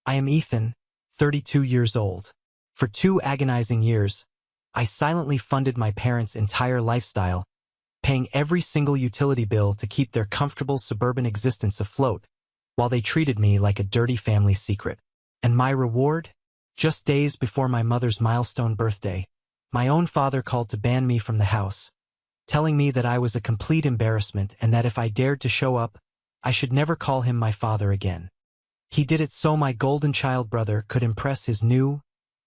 I am Ethan, 32 years old. For 2 agonizing years, I silently funded my parents' entire lifestyle, paying every single utility bill to keep their comfortable suburban existence afloat, while they treated me like a dirty family secret. And my reward? Just days before my mother's milestone birthday, my own father called to ban me from the house, telling me that I was a complete embarrassment and that if I dared to show up, I should never call him my father again. He did it so my golden child brother could impress his new,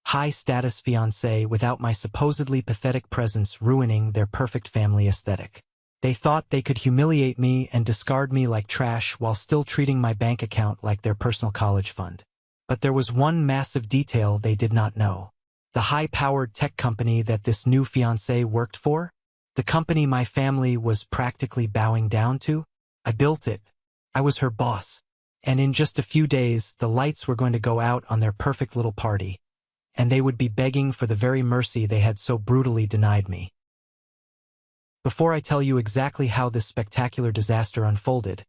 high-status fiancée without my supposedly pathetic presence ruining their perfect family aesthetic. They thought they could humiliate me and discard me like trash while still treating my bank account like their personal college fund. But there was one massive detail they did not know. The high-powered tech company that this new fiancé worked for? The company my family was practically bowing down to? I built it. I was her boss. And in just a few days, the lights were going to go out on their perfect little party, and they would be begging for the very mercy they had so brutally denied me. Before I tell you exactly how this spectacular disaster unfolded,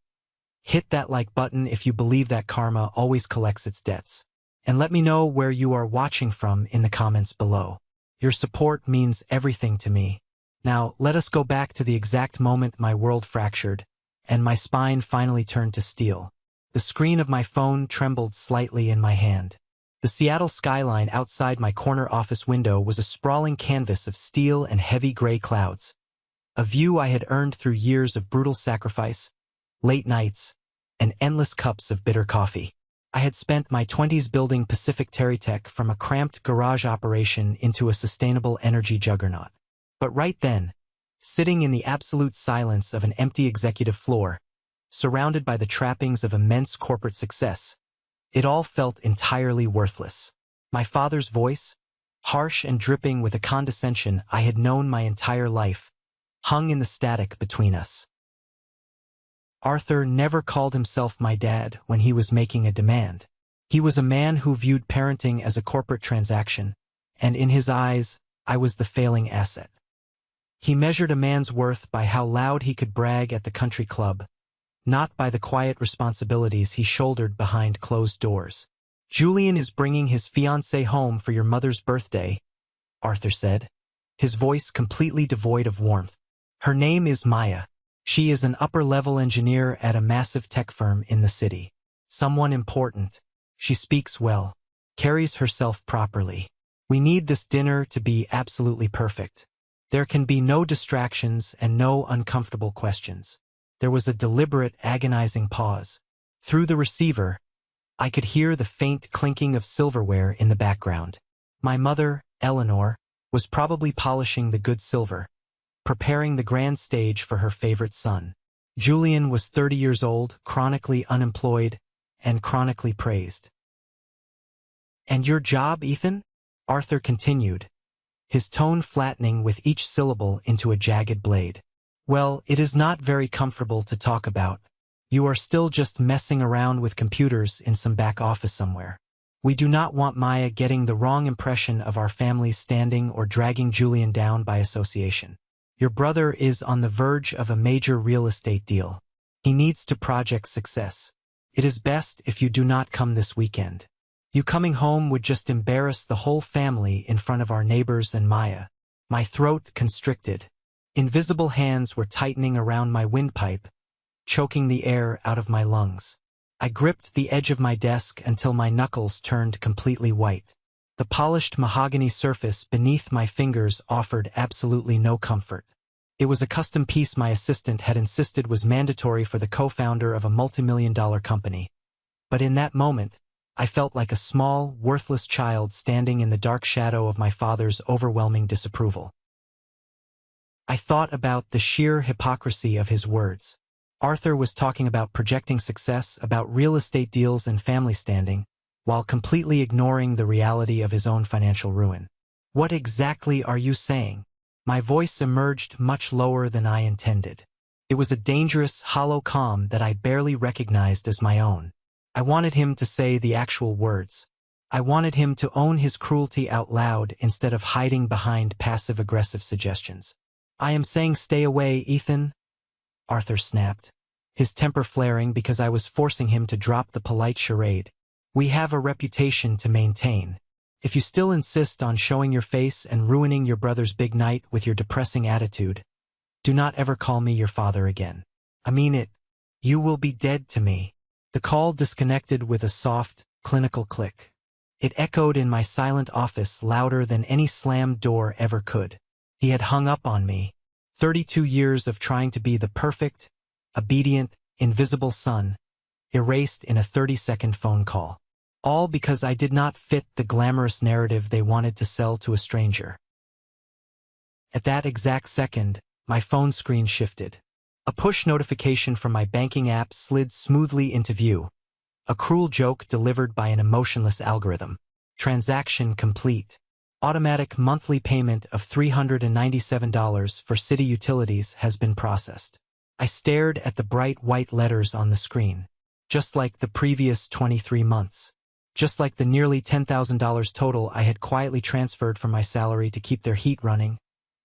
hit that like button if you believe that karma always collects its debts. And let me know where you are watching from in the comments below. Your support means everything to me. Now, let us go back to the exact moment my world fractured, and my spine finally turned to steel. The screen of my phone trembled slightly in my hand. The Seattle skyline outside my corner office window was a sprawling canvas of steel and heavy gray clouds, a view I had earned through years of brutal sacrifice, late nights, and endless cups of bitter coffee. I had spent my 20s building Pacific Terrytech from a cramped garage operation into a sustainable energy juggernaut. But right then, sitting in the absolute silence of an empty executive floor, surrounded by the trappings of immense corporate success, it all felt entirely worthless. My father's voice, harsh and dripping with a condescension I had known my entire life, hung in the static between us. Arthur never called himself my dad when he was making a demand. He was a man who viewed parenting as a corporate transaction, and in his eyes, I was the failing asset. He measured a man's worth by how loud he could brag at the country club, not by the quiet responsibilities he shouldered behind closed doors. "Julian is bringing his fiancée home for your mother's birthday," Arthur said, his voice completely devoid of warmth. "Her name is Maya. She is an upper-level engineer at a massive tech firm in the city. Someone important. She speaks well, carries herself properly. We need this dinner to be absolutely perfect. There can be no distractions and no uncomfortable questions." There was a deliberate, agonizing pause. Through the receiver, I could hear the faint clinking of silverware in the background. My mother, Eleanor, was probably polishing the good silver, preparing the grand stage for her favorite son. Julian was 30 years old, chronically unemployed, and chronically praised. "And your job, Ethan?" Arthur continued, his tone flattening with each syllable into a jagged blade. "Well, it is not very comfortable to talk about. You are still just messing around with computers in some back office somewhere. We do not want Maya getting the wrong impression of our family's standing or dragging Julian down by association. Your brother is on the verge of a major real estate deal. He needs to project success. It is best if you do not come this weekend. You coming home would just embarrass the whole family in front of our neighbors and Maya." My throat constricted. Invisible hands were tightening around my windpipe, choking the air out of my lungs. I gripped the edge of my desk until my knuckles turned completely white. The polished mahogany surface beneath my fingers offered absolutely no comfort. It was a custom piece my assistant had insisted was mandatory for the co-founder of a multi-million-dollar company. But in that moment, I felt like a small, worthless child standing in the dark shadow of my father's overwhelming disapproval. I thought about the sheer hypocrisy of his words. Arthur was talking about projecting success, about real estate deals and family standing, while completely ignoring the reality of his own financial ruin. "What exactly are you saying?" My voice emerged much lower than I intended. It was a dangerous, hollow calm that I barely recognized as my own. I wanted him to say the actual words. I wanted him to own his cruelty out loud instead of hiding behind passive-aggressive suggestions. "I am saying stay away, Ethan," Arthur snapped, his temper flaring because I was forcing him to drop the polite charade. We have a reputation to maintain. If you still insist on showing your face and ruining your brother's big night with your depressing attitude, do not ever call me your father again. I mean it. You will be dead to me." The call disconnected with a soft, clinical click. It echoed in my silent office louder than any slammed door ever could. He had hung up on me. 32 years of trying to be the perfect, obedient, invisible son, erased in a 30-second phone call. All because I did not fit the glamorous narrative they wanted to sell to a stranger. At that exact second, my phone screen shifted. A push notification from my banking app slid smoothly into view. A cruel joke delivered by an emotionless algorithm. Transaction complete. Automatic monthly payment of $397 for city utilities has been processed. I stared at the bright white letters on the screen. Just like the previous 23 months. Just like the nearly $10,000 total I had quietly transferred from my salary to keep their heat running,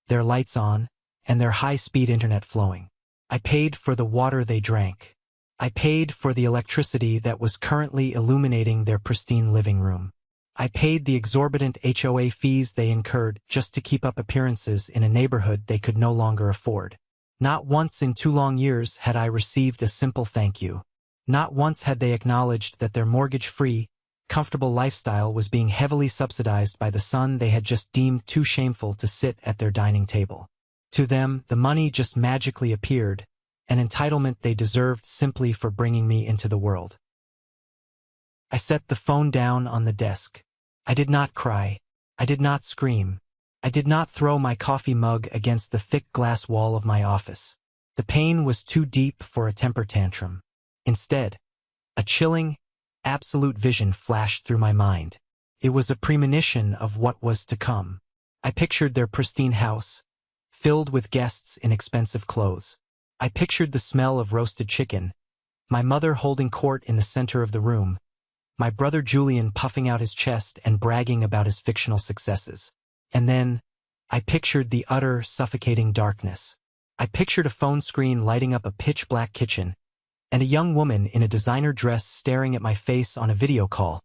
their lights on, and their high-speed internet flowing. I paid for the water they drank. I paid for the electricity that was currently illuminating their pristine living room. I paid the exorbitant HOA fees they incurred just to keep up appearances in a neighborhood they could no longer afford. Not once in 2 long years had I received a simple thank you. Not once had they acknowledged that their mortgage-free, comfortable lifestyle was being heavily subsidized by the son they had just deemed too shameful to sit at their dining table. To them, the money just magically appeared, an entitlement they deserved simply for bringing me into the world. I set the phone down on the desk. I did not cry. I did not scream. I did not throw my coffee mug against the thick glass wall of my office. The pain was too deep for a temper tantrum. Instead, a chilling, absolute vision flashed through my mind. It was a premonition of what was to come. I pictured their pristine house, filled with guests in expensive clothes. I pictured the smell of roasted chicken, my mother holding court in the center of the room, my brother Julian puffing out his chest and bragging about his fictional successes. And then, I pictured the utter, suffocating darkness. I pictured a phone screen lighting up a pitch-black kitchen, and a young woman in a designer dress staring at my face on a video call,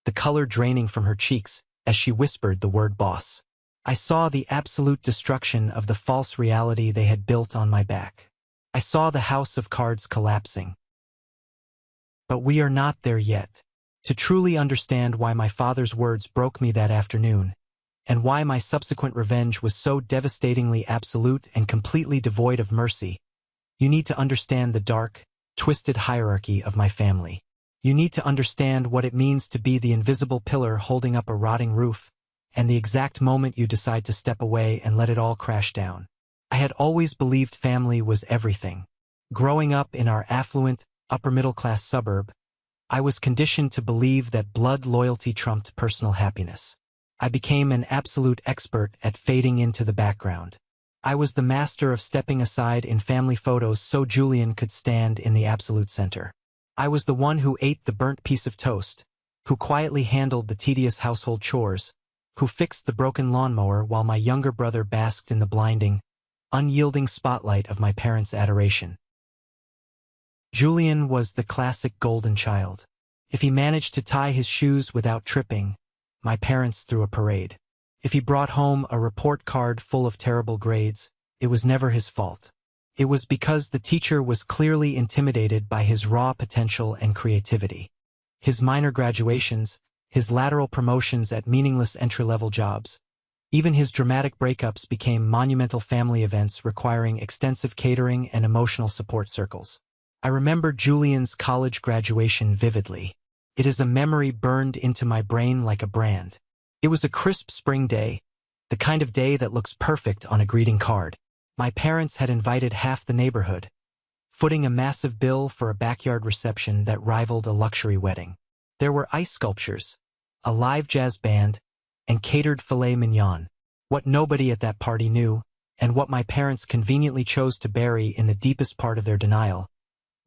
the color draining from her cheeks as she whispered the word boss. I saw the absolute destruction of the false reality they had built on my back. I saw the house of cards collapsing. But we are not there yet. To truly understand why my father's words broke me that afternoon, and why my subsequent revenge was so devastatingly absolute and completely devoid of mercy, you need to understand the dark, twisted hierarchy of my family. You need to understand what it means to be the invisible pillar holding up a rotting roof, and the exact moment you decide to step away and let it all crash down. I had always believed family was everything. Growing up in our affluent, upper-middle-class suburb, I was conditioned to believe that blood loyalty trumped personal happiness. I became an absolute expert at fading into the background. I was the master of stepping aside in family photos so Julian could stand in the absolute center. I was the one who ate the burnt piece of toast, who quietly handled the tedious household chores, who fixed the broken lawnmower while my younger brother basked in the blinding, unyielding spotlight of my parents' adoration. Julian was the classic golden child. If he managed to tie his shoes without tripping, my parents threw a parade. If he brought home a report card full of terrible grades, it was never his fault. It was because the teacher was clearly intimidated by his raw potential and creativity. His minor graduations, his lateral promotions at meaningless entry-level jobs, even his dramatic breakups became monumental family events requiring extensive catering and emotional support circles. I remember Julian's college graduation vividly. It is a memory burned into my brain like a brand. It was a crisp spring day, the kind of day that looks perfect on a greeting card. My parents had invited half the neighborhood, footing a massive bill for a backyard reception that rivaled a luxury wedding. There were ice sculptures, a live jazz band, and catered filet mignon. What nobody at that party knew, and what my parents conveniently chose to bury in the deepest part of their denial,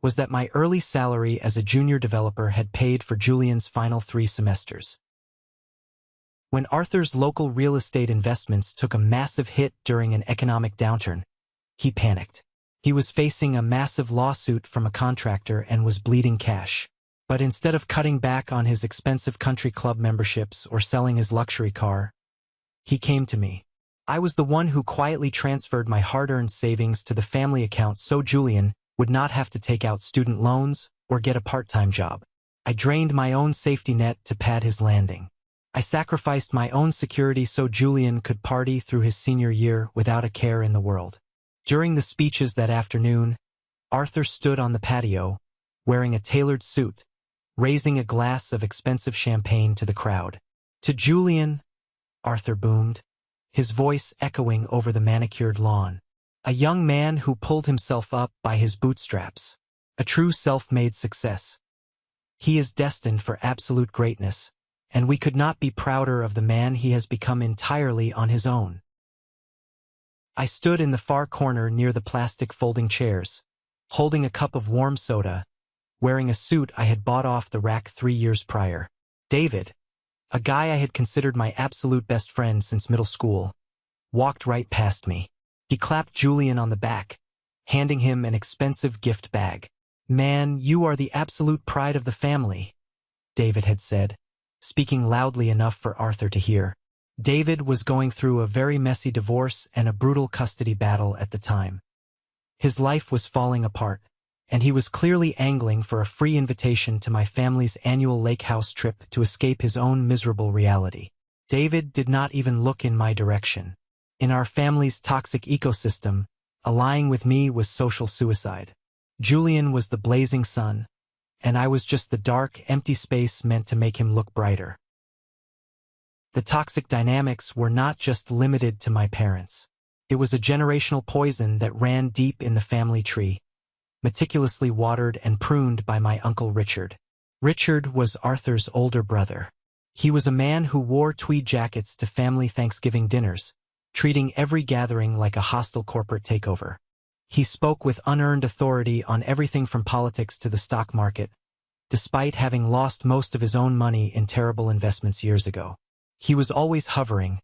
was that my early salary as a junior developer had paid for Julian's final 3 semesters. When Arthur's local real estate investments took a massive hit during an economic downturn, he panicked. He was facing a massive lawsuit from a contractor and was bleeding cash. But instead of cutting back on his expensive country club memberships or selling his luxury car, he came to me. I was the one who quietly transferred my hard-earned savings to the family account so Julian would not have to take out student loans or get a part-time job. I drained my own safety net to pad his landing. I sacrificed my own security so Julian could party through his senior year without a care in the world. During the speeches that afternoon, Arthur stood on the patio, wearing a tailored suit, raising a glass of expensive champagne to the crowd. "To Julian," Arthur boomed, his voice echoing over the manicured lawn. "A young man who pulled himself up by his bootstraps. A true self-made success. He is destined for absolute greatness, and we could not be prouder of the man he has become entirely on his own." I stood in the far corner near the plastic folding chairs, holding a cup of warm soda, wearing a suit I had bought off the rack 3 years prior. David, a guy I had considered my absolute best friend since middle school, walked right past me. He clapped Julian on the back, handing him an expensive gift bag. "Man, you are the absolute pride of the family," David had said, speaking loudly enough for Arthur to hear. David was going through a very messy divorce and a brutal custody battle at the time. His life was falling apart, and he was clearly angling for a free invitation to my family's annual lake house trip to escape his own miserable reality. David did not even look in my direction. In our family's toxic ecosystem, allying with me was social suicide. Julian was the blazing sun, and I was just the dark, empty space meant to make him look brighter. The toxic dynamics were not just limited to my parents. It was a generational poison that ran deep in the family tree, meticulously watered and pruned by my Uncle Richard. Richard was Arthur's older brother. He was a man who wore tweed jackets to family Thanksgiving dinners, treating every gathering like a hostile corporate takeover. He spoke with unearned authority on everything from politics to the stock market, despite having lost most of his own money in terrible investments years ago. He was always hovering,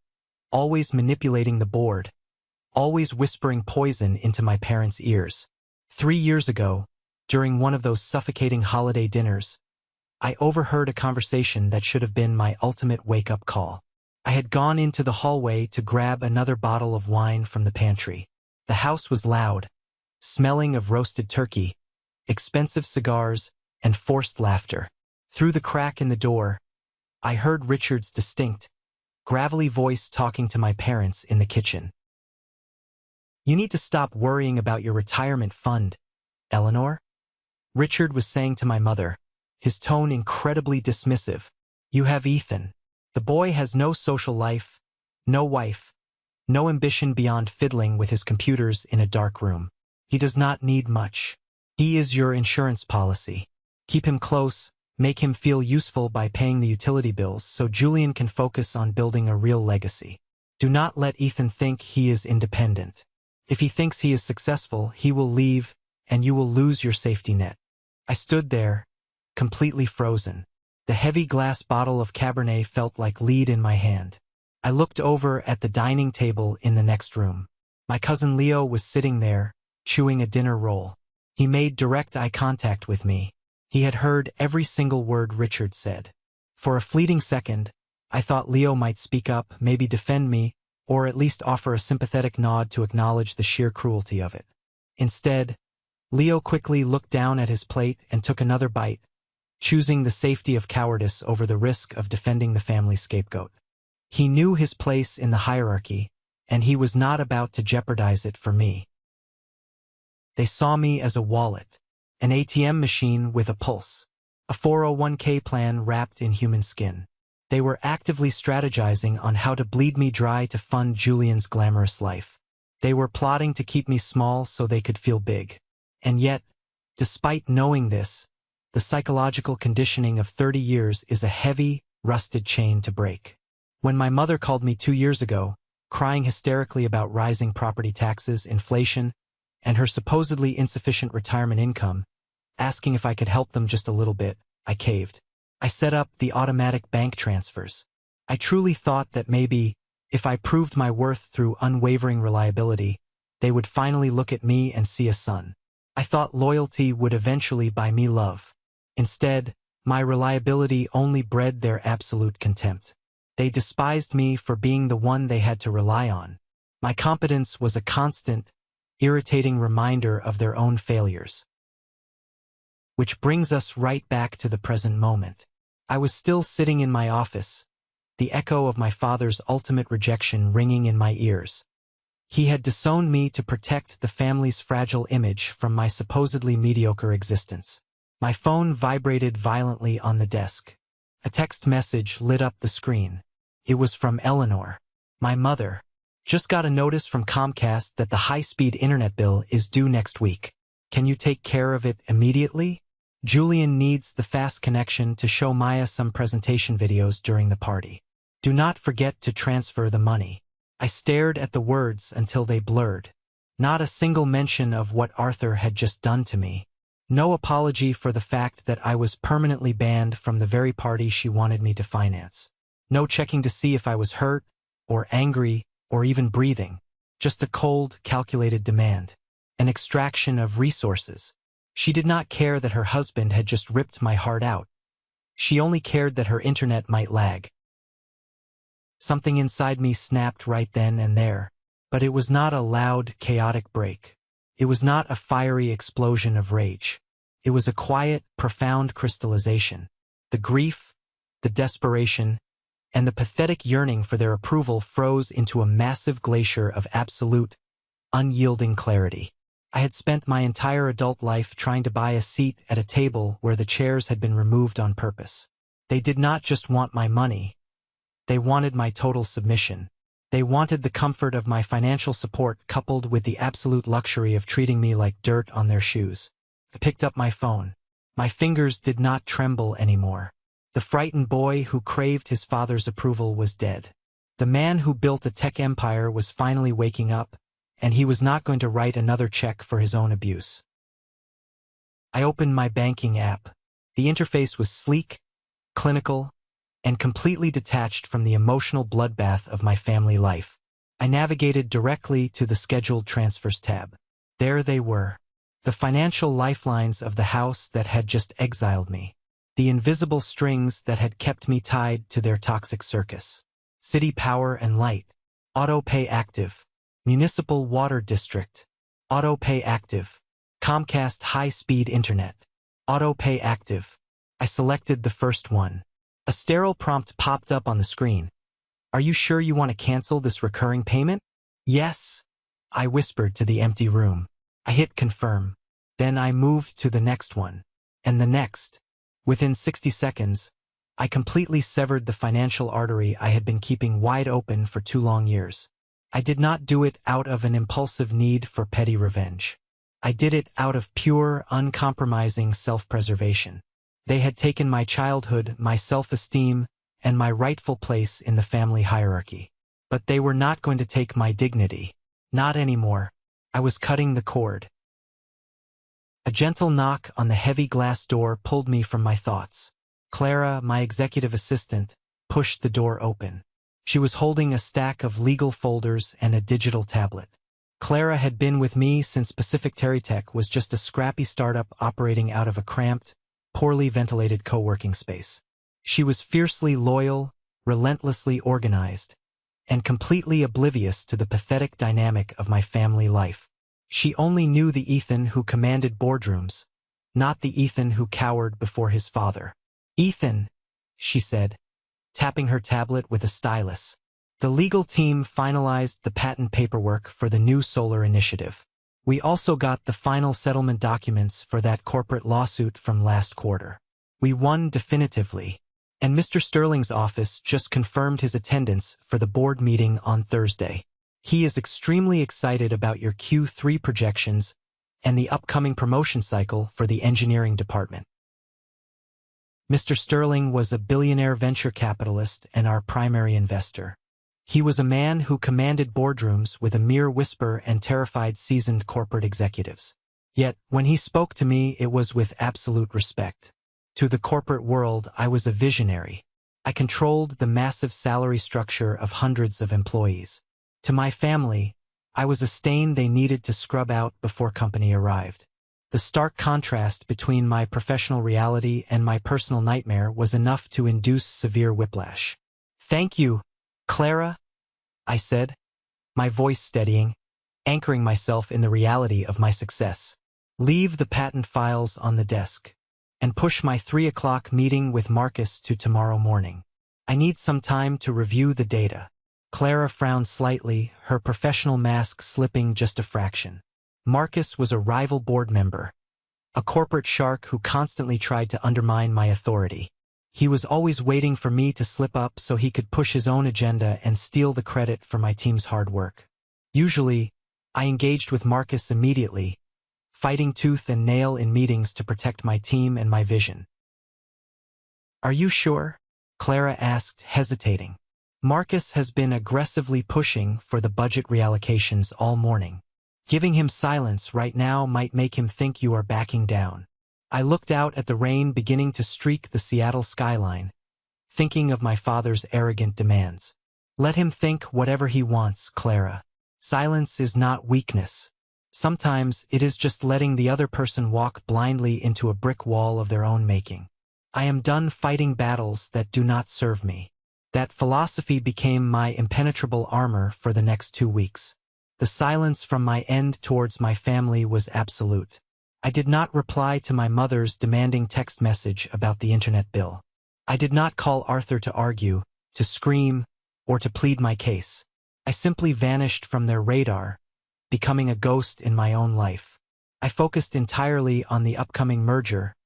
always manipulating the board, always whispering poison into my parents' ears. 3 years ago, during one of those suffocating holiday dinners, I overheard a conversation that should have been my ultimate wake-up call. I had gone into the hallway to grab another bottle of wine from the pantry. The house was loud, smelling of roasted turkey, expensive cigars, and forced laughter. Through the crack in the door, I heard Richard's distinct, gravelly voice talking to my parents in the kitchen. "You need to stop worrying about your retirement fund, Eleanor," Richard was saying to my mother, his tone incredibly dismissive. "You have Ethan. The boy has no social life, no wife, no ambition beyond fiddling with his computers in a dark room. He does not need much. He is your insurance policy. Keep him close, make him feel useful by paying the utility bills so Julian can focus on building a real legacy. Do not let Ethan think he is independent. If he thinks he is successful, he will leave, and you will lose your safety net." I stood there, completely frozen. The heavy glass bottle of Cabernet felt like lead in my hand. I looked over at the dining table in the next room. My cousin Leo was sitting there, chewing a dinner roll. He made direct eye contact with me. He had heard every single word Richard said. For a fleeting second, I thought Leo might speak up, maybe defend me, or at least offer a sympathetic nod to acknowledge the sheer cruelty of it. Instead, Leo quickly looked down at his plate and took another bite, choosing the safety of cowardice over the risk of defending the family scapegoat. He knew his place in the hierarchy, and he was not about to jeopardize it for me. They saw me as a wallet, an ATM machine with a pulse, a 401k plan wrapped in human skin. They were actively strategizing on how to bleed me dry to fund Julian's glamorous life. They were plotting to keep me small so they could feel big. And yet, despite knowing this, the psychological conditioning of 30 years is a heavy, rusted chain to break. When my mother called me 2 years ago, crying hysterically about rising property taxes, inflation, and her supposedly insufficient retirement income, asking if I could help them just a little bit, I caved. I set up the automatic bank transfers. I truly thought that maybe, if I proved my worth through unwavering reliability, they would finally look at me and see a son. I thought loyalty would eventually buy me love. Instead, My reliability only bred their absolute contempt. They despised me for being the one they had to rely on. My competence was a constant, irritating reminder of their own failures. Which brings us right back to the present moment. I was still sitting in my office, the echo of my father's ultimate rejection ringing in my ears. He had disowned me to protect the family's fragile image from my supposedly mediocre existence. My phone vibrated violently on the desk. A text message lit up the screen. It was from Eleanor, my mother. Just got a notice from Comcast that the high-speed internet bill is due next week. Can you take care of it immediately? Julian needs the fast connection to show Maya some presentation videos during the party. Do not forget to transfer the money. I stared at the words until they blurred. Not a single mention of what Arthur had just done to me. No apology for the fact that I was permanently banned from the very party she wanted me to finance. No checking to see if I was hurt, or angry, or even breathing. Just a cold, calculated demand. An extraction of resources. She did not care that her husband had just ripped my heart out. She only cared that her internet might lag. Something inside me snapped right then and there. But it was not a loud, chaotic break. It was not a fiery explosion of rage. It was a quiet, profound crystallization. The grief, the desperation, and the pathetic yearning for their approval froze into a massive glacier of absolute, unyielding clarity. I had spent my entire adult life trying to buy a seat at a table where the chairs had been removed on purpose. They did not just want my money. They wanted my total submission. They wanted the comfort of my financial support coupled with the absolute luxury of treating me like dirt on their shoes. I picked up my phone. My fingers did not tremble anymore. The frightened boy who craved his father's approval was dead. The man who built a tech empire was finally waking up, and he was not going to write another check for his own abuse. I opened my banking app. The interface was sleek, clinical, and completely detached from the emotional bloodbath of my family life. I navigated directly to the Scheduled Transfers tab. There they were. The financial lifelines of the house that had just exiled me. The invisible strings that had kept me tied to their toxic circus. City Power and Light. Auto-pay active. Municipal Water District. Auto-pay active. Comcast High-Speed Internet. Auto-pay active. I selected the first one. A sterile prompt popped up on the screen. Are you sure you want to cancel this recurring payment? Yes, I whispered to the empty room. I hit confirm. Then I moved to the next one. And the next. Within 60 seconds, I completely severed the financial artery I had been keeping wide open for 2 long years. I did not do it out of an impulsive need for petty revenge. I did it out of pure, uncompromising self-preservation. They had taken my childhood, my self-esteem, and my rightful place in the family hierarchy. But they were not going to take my dignity. Not anymore. I was cutting the cord. A gentle knock on the heavy glass door pulled me from my thoughts. Clara, my executive assistant, pushed the door open. She was holding a stack of legal folders and a digital tablet. Clara had been with me since Pacific Terrytech was just a scrappy startup operating out of a cramped, poorly ventilated co-working space. She was fiercely loyal, relentlessly organized, and completely oblivious to the pathetic dynamic of my family life. She only knew the Ethan who commanded boardrooms, not the Ethan who cowered before his father. Ethan, she said, tapping her tablet with a stylus. The legal team finalized the patent paperwork for the new solar initiative. We also got the final settlement documents for that corporate lawsuit from last quarter. We won definitively, and Mr. Sterling's office just confirmed his attendance for the board meeting on Thursday. He is extremely excited about your Q3 projections and the upcoming promotion cycle for the engineering department. Mr. Sterling was a billionaire venture capitalist and our primary investor. He was a man who commanded boardrooms with a mere whisper and terrified seasoned corporate executives. Yet, when he spoke to me, it was with absolute respect. To the corporate world, I was a visionary. I controlled the massive salary structure of hundreds of employees. To my family, I was a stain they needed to scrub out before company arrived. The stark contrast between my professional reality and my personal nightmare was enough to induce severe whiplash. "Thank you, Clara," I said, my voice steadying, anchoring myself in the reality of my success. "Leave the patent files on the desk and push my 3 o'clock meeting with Marcus to tomorrow morning. I need some time to review the data." Clara frowned slightly, her professional mask slipping just a fraction. Marcus was a rival board member, a corporate shark who constantly tried to undermine my authority. He was always waiting for me to slip up so he could push his own agenda and steal the credit for my team's hard work. Usually, I engaged with Marcus immediately, fighting tooth and nail in meetings to protect my team and my vision. "Are you sure?" Clara asked, hesitating. "Marcus has been aggressively pushing for the budget reallocations all morning. Giving him silence right now might make him think you are backing down." I looked out at the rain beginning to streak the Seattle skyline, thinking of my father's arrogant demands. "Let him think whatever he wants, Clara. Silence is not weakness. Sometimes it is just letting the other person walk blindly into a brick wall of their own making. I am done fighting battles that do not serve me." That philosophy became my impenetrable armor for the next 2 weeks. The silence from my end towards my family was absolute. I did not reply to my mother's demanding text message about the internet bill. I did not call Arthur to argue, to scream, or to plead my case. I simply vanished from their radar, becoming a ghost in my own life. I focused entirely on the upcoming merger,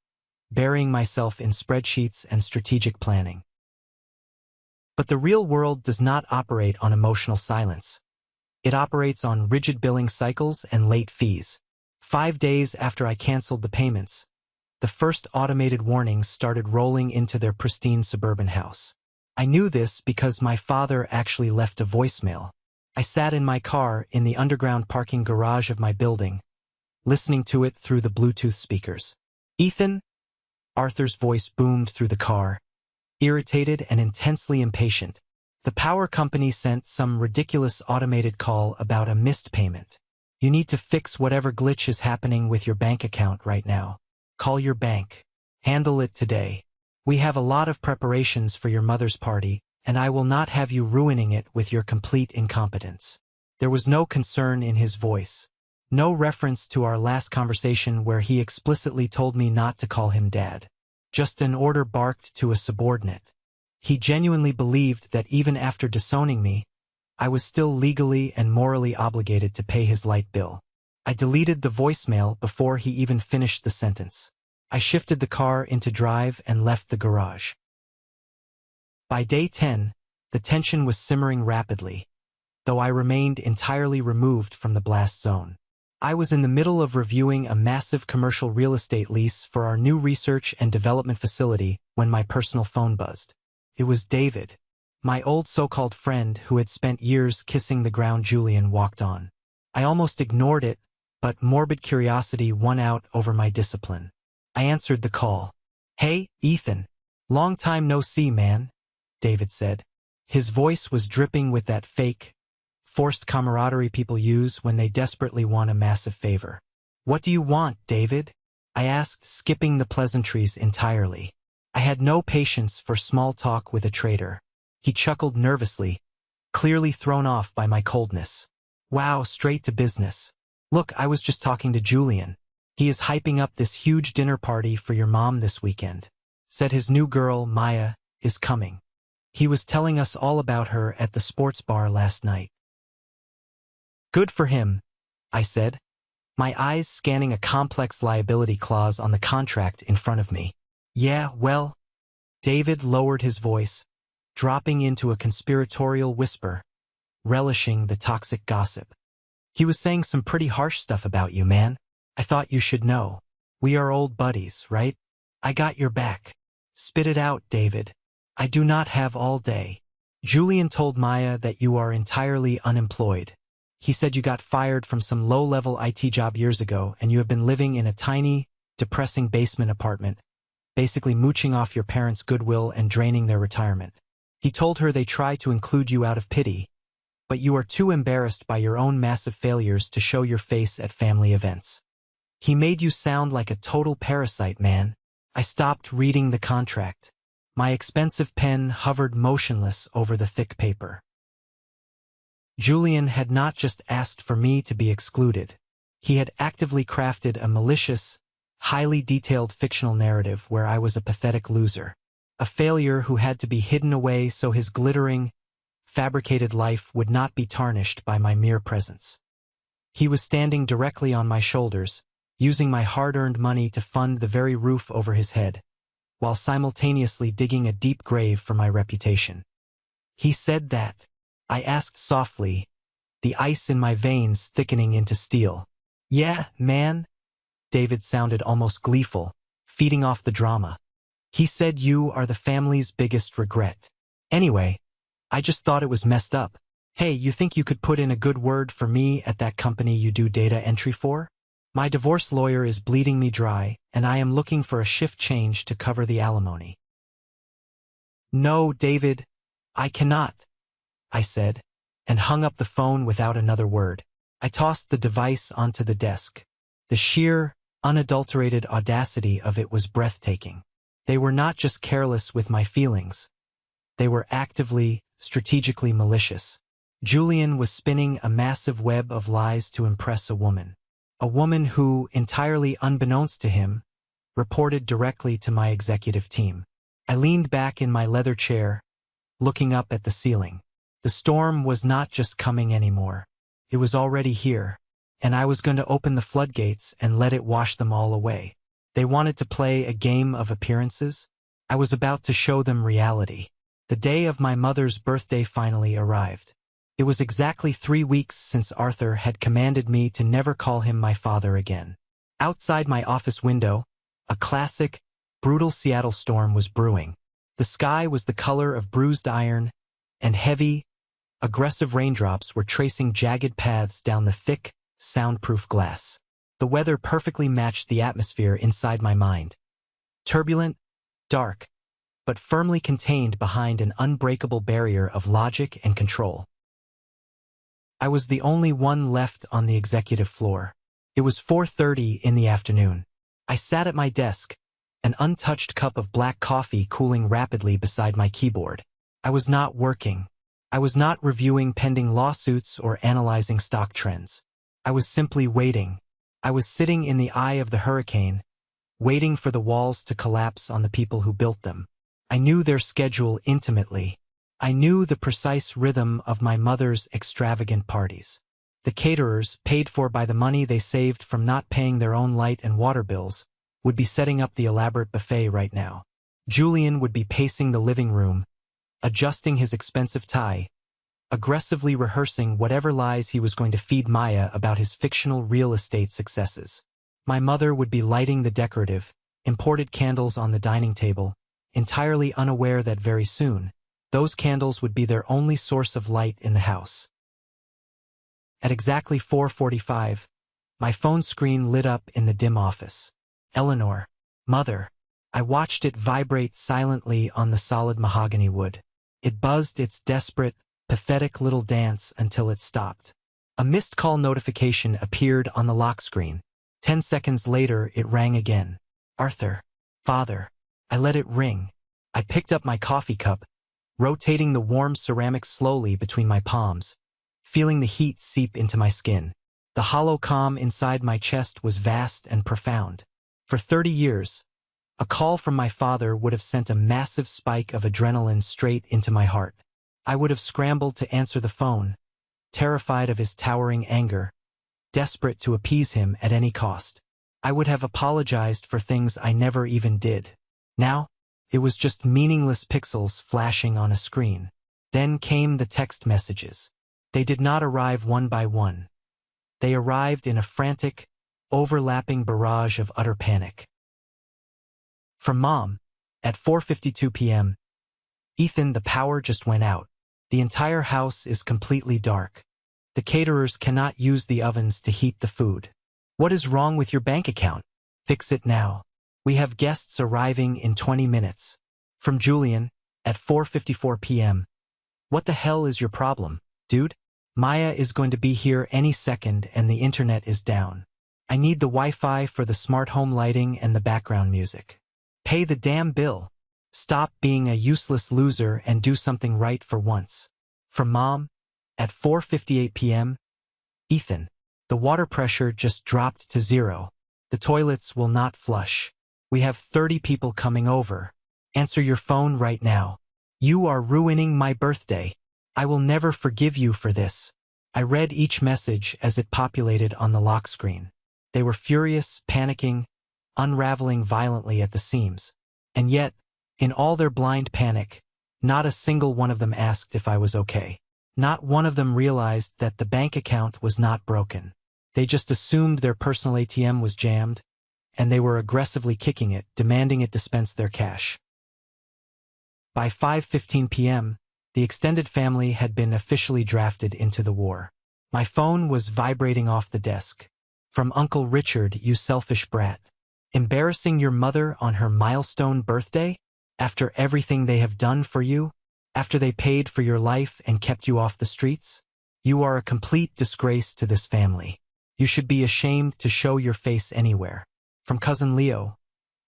burying myself in spreadsheets and strategic planning. But the real world does not operate on emotional silence. It operates on rigid billing cycles and late fees. 5 days after I canceled the payments, the first automated warnings started rolling into their pristine suburban house. I knew this because my father actually left a voicemail. I sat in my car in the underground parking garage of my building, listening to it through the Bluetooth speakers. "Ethan?" Arthur's voice boomed through the car, irritated and intensely impatient. "The power company sent some ridiculous automated call about a missed payment. You need to fix whatever glitch is happening with your bank account right now. Call your bank. Handle it today. We have a lot of preparations for your mother's party, and I will not have you ruining it with your complete incompetence." There was no concern in his voice, no reference to our last conversation where he explicitly told me not to call him Dad. Just an order barked to a subordinate. He genuinely believed that even after disowning me, I was still legally and morally obligated to pay his light bill. I deleted the voicemail before he even finished the sentence. I shifted the car into drive and left the garage. By day 10, the tension was simmering rapidly, though I remained entirely removed from the blast zone. I was in the middle of reviewing a massive commercial real estate lease for our new research and development facility when my personal phone buzzed. It was David, my old so-called friend who had spent years kissing the ground Julian walked on. I almost ignored it, but morbid curiosity won out over my discipline. I answered the call. "Hey, Ethan. Long time no see, man," David said. His voice was dripping with that fake, forced camaraderie people use when they desperately want a massive favor. "What do you want, David?" I asked, skipping the pleasantries entirely. I had no patience for small talk with a traitor. He chuckled nervously, clearly thrown off by my coldness. "Wow, straight to business. Look, I was just talking to Julian. He is hyping up this huge dinner party for your mom this weekend. Said his new girl, Maya, is coming. He was telling us all about her at the sports bar last night." "Good for him," I said, my eyes scanning a complex liability clause on the contract in front of me. "Yeah, well," David lowered his voice, dropping into a conspiratorial whisper, relishing the toxic gossip. "He was saying some pretty harsh stuff about you, man. I thought you should know. We are old buddies, right? I got your back. Spit it out, David. I do not have all day. Julian told Maya that you are entirely unemployed. He said you got fired from some low-level IT job years ago and you have been living in a tiny, depressing basement apartment, basically mooching off your parents' goodwill and draining their retirement. He told her they try to include you out of pity, but you are too embarrassed by your own massive failures to show your face at family events. He made you sound like a total parasite, man. I stopped reading the contract. My expensive pen hovered motionless over the thick paper. Julian had not just asked for me to be excluded. He had actively crafted a malicious, highly detailed fictional narrative where I was a pathetic loser, a failure who had to be hidden away so his glittering, fabricated life would not be tarnished by my mere presence. He was standing directly on my shoulders, using my hard-earned money to fund the very roof over his head, while simultaneously digging a deep grave for my reputation. He said that. I asked softly, the ice in my veins thickening into steel. Yeah, man? David sounded almost gleeful, feeding off the drama. He said you are the family's biggest regret. Anyway, I just thought it was messed up. Hey, you think you could put in a good word for me at that company you do data entry for? My divorce lawyer is bleeding me dry, and I am looking for a shift change to cover the alimony. No, David, I cannot, I said, and hung up the phone without another word. I tossed the device onto the desk. The sheer, unadulterated audacity of it was breathtaking. They were not just careless with my feelings. They were actively, strategically malicious. Julian was spinning a massive web of lies to impress a woman who, entirely unbeknownst to him, reported directly to my executive team. I leaned back in my leather chair, looking up at the ceiling. The storm was not just coming anymore. It was already here, and I was going to open the floodgates and let it wash them all away. They wanted to play a game of appearances. I was about to show them reality. The day of my mother's birthday finally arrived. It was exactly 3 weeks since Arthur had commanded me to never call him my father again. Outside my office window, a classic, brutal Seattle storm was brewing. The sky was the color of bruised iron, and heavy, aggressive raindrops were tracing jagged paths down the thick, soundproof glass. The weather perfectly matched the atmosphere inside my mind. Turbulent, dark, but firmly contained behind an unbreakable barrier of logic and control. I was the only one left on the executive floor. It was 4:30 in the afternoon. I sat at my desk, an untouched cup of black coffee cooling rapidly beside my keyboard. I was not working. I was not reviewing pending lawsuits or analyzing stock trends. I was simply waiting. I was sitting in the eye of the hurricane, waiting for the walls to collapse on the people who built them. I knew their schedule intimately. I knew the precise rhythm of my mother's extravagant parties. The caterers, paid for by the money they saved from not paying their own light and water bills, would be setting up the elaborate buffet right now. Julian would be pacing the living room, adjusting his expensive tie, aggressively rehearsing whatever lies he was going to feed Maya about his fictional real estate successes. My mother would be lighting the decorative, imported candles on the dining table, entirely unaware that very soon, those candles would be their only source of light in the house. At exactly 4:45, my phone screen lit up in the dim office. Eleanor, Mother. I watched it vibrate silently on the solid mahogany wood. It buzzed its desperate, pathetic little dance until it stopped. A missed call notification appeared on the lock screen. 10 seconds later, it rang again. Arthur. Father. I let it ring. I picked up my coffee cup, rotating the warm ceramic slowly between my palms, feeling the heat seep into my skin. The hollow calm inside my chest was vast and profound. For 30 years, a call from my father would have sent a massive spike of adrenaline straight into my heart. I would have scrambled to answer the phone, terrified of his towering anger, desperate to appease him at any cost. I would have apologized for things I never even did. Now, it was just meaningless pixels flashing on a screen. Then came the text messages. They did not arrive one by one. They arrived in a frantic, overlapping barrage of utter panic. From Mom, at 4:52 p.m., Ethan, the power just went out. The entire house is completely dark. The caterers cannot use the ovens to heat the food. What is wrong with your bank account? Fix it now. We have guests arriving in 20 minutes. From Julian, at 4:54 p.m. What the hell is your problem, dude? Maya is going to be here any second and the internet is down. I need the Wi-Fi for the smart home lighting and the background music. Pay the damn bill. Stop being a useless loser and do something right for once. From Mom, at 4:58 p.m., Ethan. The water pressure just dropped to 0. The toilets will not flush. We have 30 people coming over. Answer your phone right now. You are ruining my birthday. I will never forgive you for this. I read each message as it populated on the lock screen. They were furious, panicking, unraveling violently at the seams. And yet, in all their blind panic, not a single one of them asked if I was okay. Not one of them realized that the bank account was not broken. They just assumed their personal ATM was jammed, and they were aggressively kicking it, demanding it dispense their cash. By 5:15 p.m., the extended family had been officially drafted into the war. My phone was vibrating off the desk. From Uncle Richard, you selfish brat. Embarrassing your mother on her milestone birthday? After everything they have done for you? After they paid for your life and kept you off the streets? You are a complete disgrace to this family. You should be ashamed to show your face anywhere. From Cousin Leo.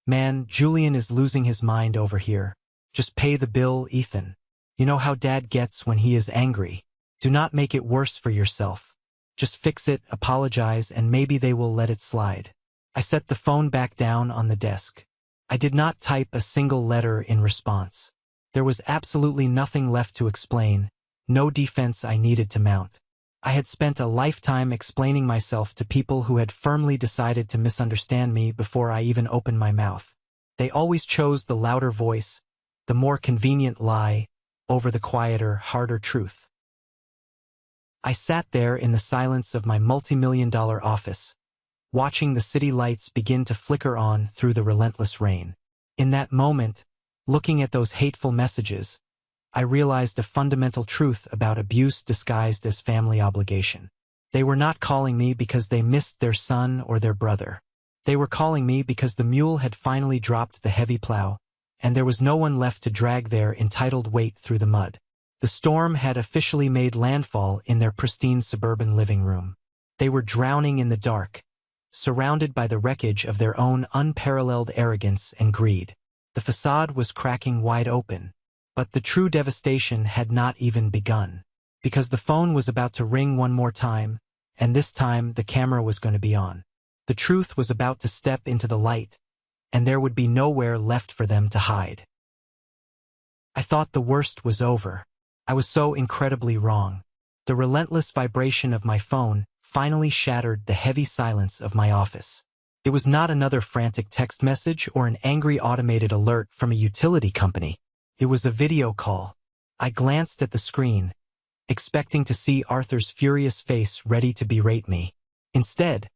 Man, Julian is losing his mind over here. Just pay the bill, Ethan. You know how Dad gets when he is angry. Do not make it worse for yourself. Just fix it, apologize, and maybe they will let it slide. I set the phone back down on the desk. I did not type a single letter in response. There was absolutely nothing left to explain, no defense I needed to mount. I had spent a lifetime explaining myself to people who had firmly decided to misunderstand me before I even opened my mouth. They always chose the louder voice, the more convenient lie, over the quieter, harder truth. I sat there in the silence of my multi-million-dollar office, watching the city lights begin to flicker on through the relentless rain. In that moment, looking at those hateful messages, I realized a fundamental truth about abuse disguised as family obligation. They were not calling me because they missed their son or their brother. They were calling me because the mule had finally dropped the heavy plow, and there was no one left to drag their entitled weight through the mud. The storm had officially made landfall in their pristine suburban living room. They were drowning in the dark, surrounded by the wreckage of their own unparalleled arrogance and greed. The facade was cracking wide open, but the true devastation had not even begun, because the phone was about to ring one more time, and this time the camera was going to be on. The truth was about to step into the light, and there would be nowhere left for them to hide. I thought the worst was over. I was so incredibly wrong. The relentless vibration of my phone finally shattered the heavy silence of my office. It was not another frantic text message or an angry automated alert from a utility company. It was a video call. I glanced at the screen, expecting to see Arthur's furious face ready to berate me. Instead,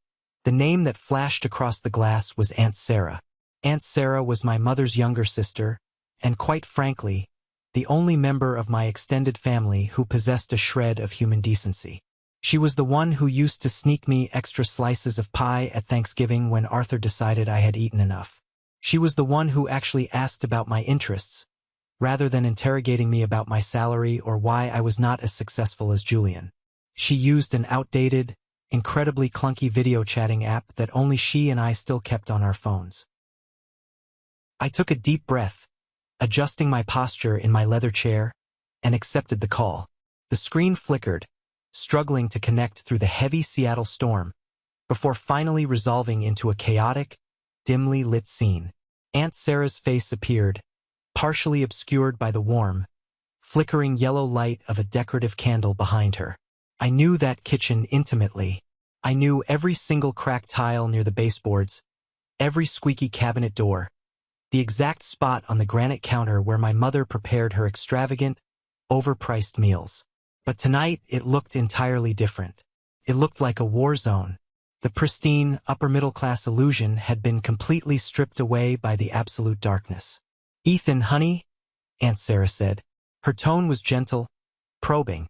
the name that flashed across the glass was Aunt Sarah. Aunt Sarah was my mother's younger sister, and quite frankly, the only member of my extended family who possessed a shred of human decency. She was the one who used to sneak me extra slices of pie at Thanksgiving when Arthur decided I had eaten enough. She was the one who actually asked about my interests, rather than interrogating me about my salary or why I was not as successful as Julian. She used an outdated, incredibly clunky video chatting app that only she and I still kept on our phones. I took a deep breath, adjusting my posture in my leather chair, and accepted the call. The screen flickered, struggling to connect through the heavy Seattle storm, before finally resolving into a chaotic, dimly lit scene. Aunt Sarah's face appeared, partially obscured by the warm, flickering yellow light of a decorative candle behind her. I knew that kitchen intimately. I knew every single cracked tile near the baseboards, every squeaky cabinet door, the exact spot on the granite counter where my mother prepared her extravagant, overpriced meals. But tonight it looked entirely different. It looked like a war zone. The pristine, upper-middle-class illusion had been completely stripped away by the absolute darkness. "Ethan, honey," Aunt Sarah said. Her tone was gentle, probing,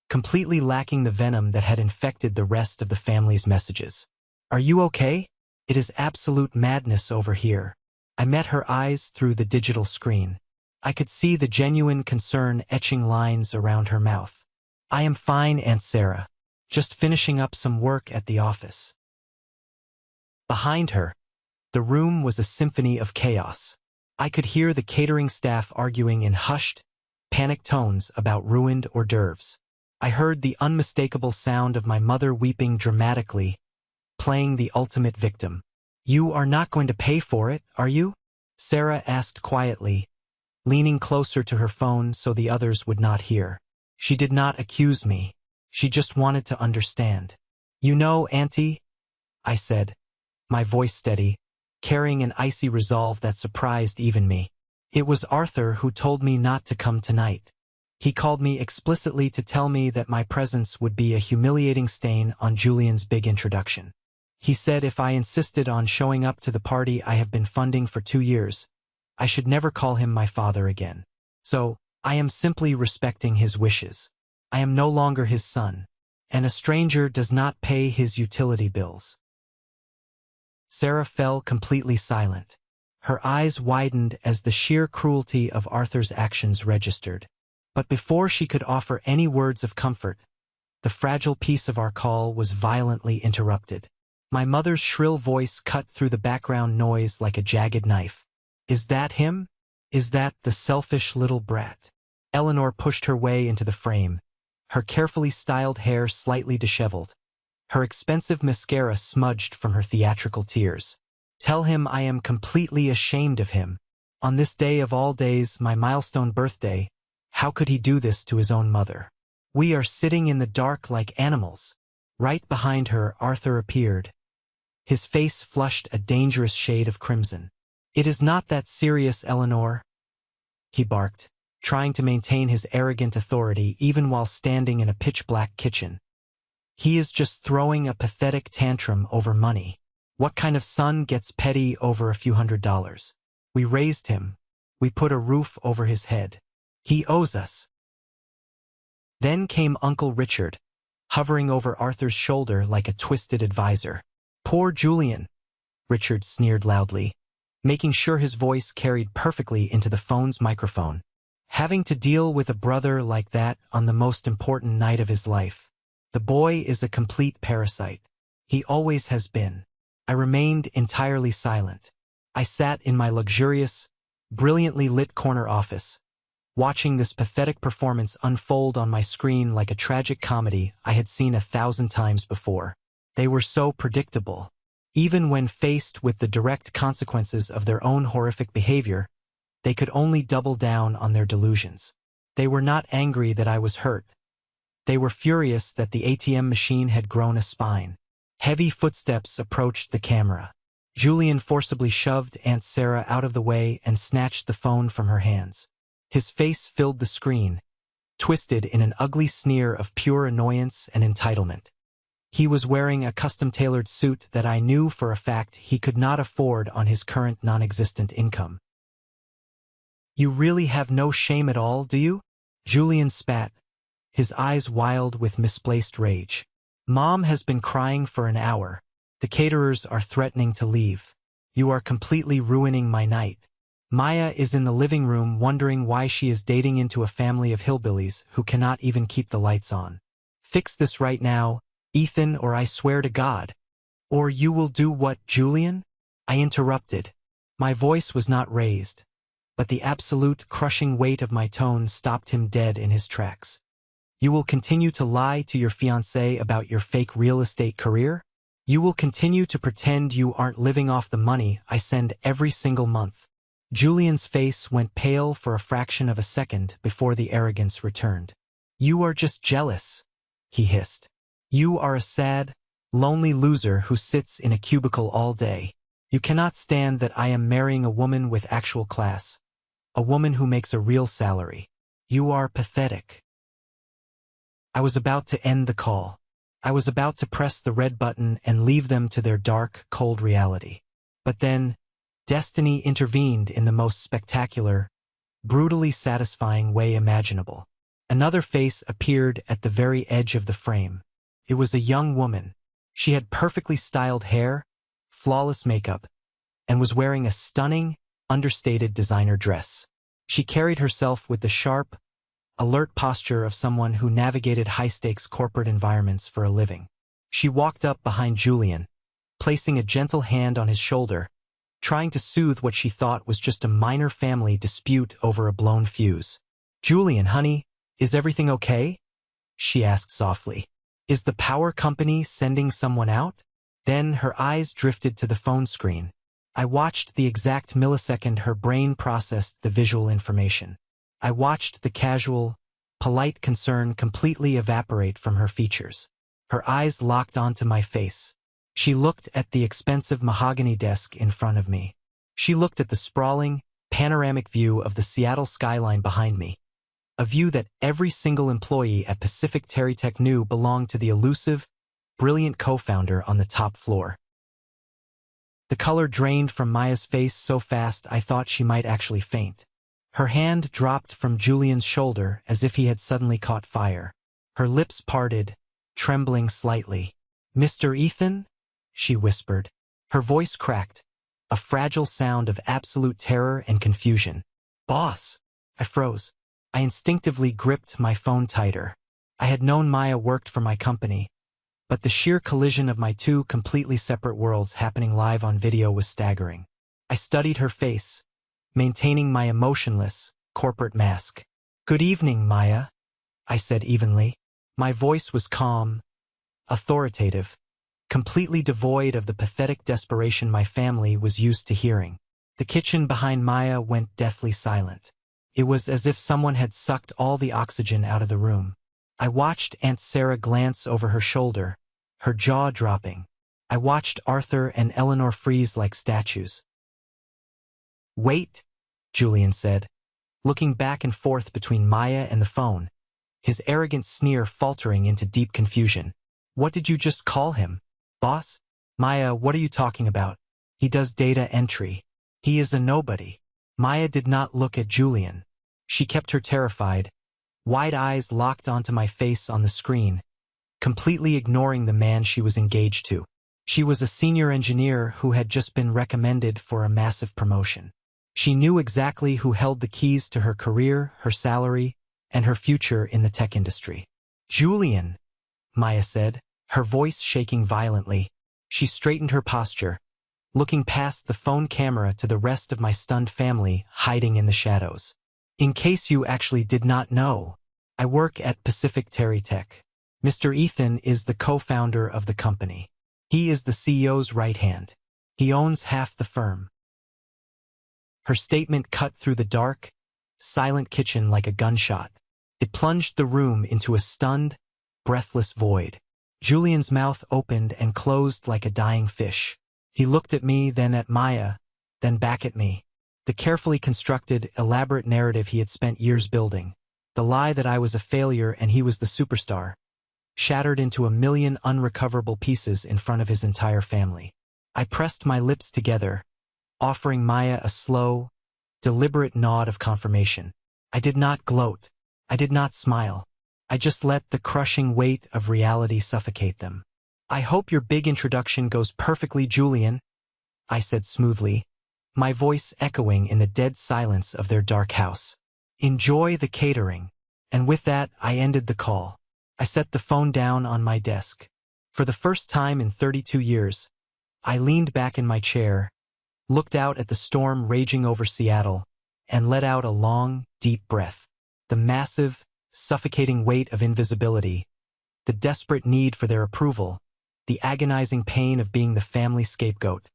completely lacking the venom that had infected the rest of the family's messages. "Are you okay? It is absolute madness over here." I met her eyes through the digital screen. I could see the genuine concern etching lines around her mouth. "I am fine, Aunt Sarah. Just finishing up some work at the office." Behind her, the room was a symphony of chaos. I could hear the catering staff arguing in hushed, panicked tones about ruined hors d'oeuvres. I heard the unmistakable sound of my mother weeping dramatically, playing the ultimate victim. "You are not going to pay for it, are you?" Sarah asked quietly, leaning closer to her phone so the others would not hear. She did not accuse me. She just wanted to understand. "You know, Auntie," I said, my voice steady, carrying an icy resolve that surprised even me. "It was Arthur who told me not to come tonight. He called me explicitly to tell me that my presence would be a humiliating stain on Julian's big introduction. He said if I insisted on showing up to the party I have been funding for 2 years, I should never call him my father again. So, I am simply respecting his wishes. I am no longer his son, and a stranger does not pay his utility bills." Sarah fell completely silent. Her eyes widened as the sheer cruelty of Arthur's actions registered. But before she could offer any words of comfort, the fragile peace of our call was violently interrupted. My mother's shrill voice cut through the background noise like a jagged knife. "Is that him? Is that the selfish little brat?" Eleanor pushed her way into the frame, her carefully styled hair slightly disheveled, her expensive mascara smudged from her theatrical tears. "Tell him I am completely ashamed of him. On this day of all days, my milestone birthday, how could he do this to his own mother? We are sitting in the dark like animals." Right behind her, Arthur appeared, his face flushed a dangerous shade of crimson. "It is not that serious, Eleanor," he barked, trying to maintain his arrogant authority even while standing in a pitch-black kitchen. "He is just throwing a pathetic tantrum over money. What kind of son gets petty over a few $100s? We raised him. We put a roof over his head. He owes us." Then came Uncle Richard, hovering over Arthur's shoulder like a twisted advisor. "Poor Julian," Richard sneered loudly, making sure his voice carried perfectly into the phone's microphone. "Having to deal with a brother like that on the most important night of his life. The boy is a complete parasite. He always has been." I remained entirely silent. I sat in my luxurious, brilliantly lit corner office, watching this pathetic performance unfold on my screen like a tragic comedy I had seen 1,000 times before. They were so predictable. Even when faced with the direct consequences of their own horrific behavior, they could only double down on their delusions. They were not angry that I was hurt. They were furious that the ATM machine had grown a spine. Heavy footsteps approached the camera. Julian forcibly shoved Aunt Sarah out of the way and snatched the phone from her hands. His face filled the screen, twisted in an ugly sneer of pure annoyance and entitlement. He was wearing a custom-tailored suit that I knew for a fact he could not afford on his current non-existent income. "You really have no shame at all, do you?" Julian spat, his eyes wild with misplaced rage. "Mom has been crying for an hour. The caterers are threatening to leave. You are completely ruining my night. Maya is in the living room wondering why she is dating into a family of hillbillies who cannot even keep the lights on. Fix this right now, Ethan, or I swear to God." "Or you will do what, Julian?" I interrupted. My voice was not raised, but the absolute crushing weight of my tone stopped him dead in his tracks. "You will continue to lie to your fiancé about your fake real estate career? You will continue to pretend you aren't living off the money I send every single month?" Julian's face went pale for a fraction of a second before the arrogance returned. "You are just jealous," he hissed. "You are a sad, lonely loser who sits in a cubicle all day. You cannot stand that I am marrying a woman with actual class, a woman who makes a real salary. You are pathetic." I was about to end the call. I was about to press the red button and leave them to their dark, cold reality. But then, destiny intervened in the most spectacular, brutally satisfying way imaginable. Another face appeared at the very edge of the frame. It was a young woman. She had perfectly styled hair, flawless makeup, and was wearing a stunning, understated designer dress. She carried herself with the sharp, alert posture of someone who navigated high-stakes corporate environments for a living. She walked up behind Julian, placing a gentle hand on his shoulder, trying to soothe what she thought was just a minor family dispute over a blown fuse. "Julian, honey, is everything okay?" she asked softly. "Is the power company sending someone out?" Then her eyes drifted to the phone screen. I watched the exact millisecond her brain processed the visual information. I watched the casual, polite concern completely evaporate from her features. Her eyes locked onto my face. She looked at the expensive mahogany desk in front of me. She looked at the sprawling, panoramic view of the Seattle skyline behind me, a view that every single employee at Pacific Terrytech knew belonged to the elusive, brilliant co-founder on the top floor. The color drained from Maya's face so fast I thought she might actually faint. Her hand dropped from Julian's shoulder as if he had suddenly caught fire. Her lips parted, trembling slightly. "Mr. Ethan?" she whispered. Her voice cracked, a fragile sound of absolute terror and confusion. "Boss!" I froze. I instinctively gripped my phone tighter. I had known Maya worked for my company, but the sheer collision of my two completely separate worlds happening live on video was staggering. I studied her face, maintaining my emotionless, corporate mask. "Good evening, Maya," I said evenly. My voice was calm, authoritative, completely devoid of the pathetic desperation my family was used to hearing. The kitchen behind Maya went deathly silent. It was as if someone had sucked all the oxygen out of the room. I watched Aunt Sarah glance over her shoulder, her jaw dropping. I watched Arthur and Eleanor freeze like statues. "Wait," Julian said, looking back and forth between Maya and the phone, his arrogant sneer faltering into deep confusion. "What did you just call him, boss?" "Maya, what are you talking about? He does data entry. He is a nobody." Maya did not look at Julian. She kept her terrified, wide eyes locked onto my face on the screen, completely ignoring the man she was engaged to. She was a senior engineer who had just been recommended for a massive promotion. She knew exactly who held the keys to her career, her salary, and her future in the tech industry. "Julian," Maya said, her voice shaking violently. She straightened her posture, looking past the phone camera to the rest of my stunned family hiding in the shadows. "In case you actually did not know, I work at Pacific Terrytech. Mr. Ethan is the co-founder of the company. He is the CEO's right hand. He owns half the firm." Her statement cut through the dark, silent kitchen like a gunshot. It plunged the room into a stunned, breathless void. Julian's mouth opened and closed like a dying fish. He looked at me, then at Maya, then back at me. The carefully constructed, elaborate narrative he had spent years building, the lie that I was a failure and he was the superstar, shattered into a million unrecoverable pieces in front of his entire family. I pressed my lips together, offering Maya a slow, deliberate nod of confirmation. I did not gloat. I did not smile. I just let the crushing weight of reality suffocate them. "I hope your big introduction goes perfectly, Julian," I said smoothly, my voice echoing in the dead silence of their dark house. "Enjoy the catering." And with that, I ended the call. I set the phone down on my desk. For the first time in 32 years, I leaned back in my chair, looked out at the storm raging over Seattle, and let out a long, deep breath. The massive, suffocating weight of invisibility, the desperate need for their approval, the agonizing pain of being the family scapegoat.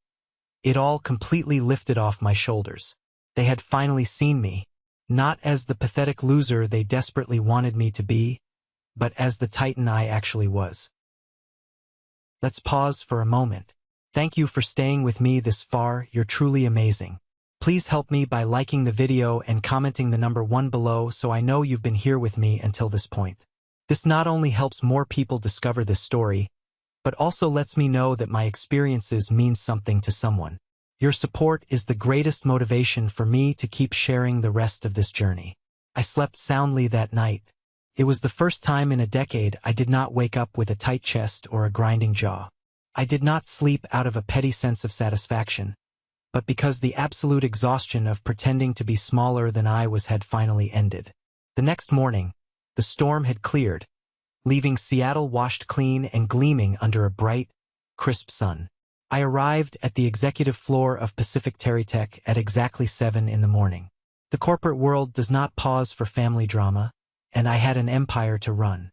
It all completely lifted off my shoulders. They had finally seen me, not as the pathetic loser they desperately wanted me to be, but as the titan I actually was. Let's pause for a moment. Thank you for staying with me this far. You're truly amazing. Please help me by liking the video and commenting the number 1 below so I know you've been here with me until this point. This not only helps more people discover this story, but also lets me know that my experiences mean something to someone. Your support is the greatest motivation for me to keep sharing the rest of this journey. I slept soundly that night. It was the first time in a decade I did not wake up with a tight chest or a grinding jaw. I did not sleep out of a petty sense of satisfaction, but because the absolute exhaustion of pretending to be smaller than I was had finally ended. The next morning, the storm had cleared, leaving Seattle washed clean and gleaming under a bright, crisp sun. I arrived at the executive floor of Pacific Terrytech at exactly 7 in the morning. The corporate world does not pause for family drama, and I had an empire to run.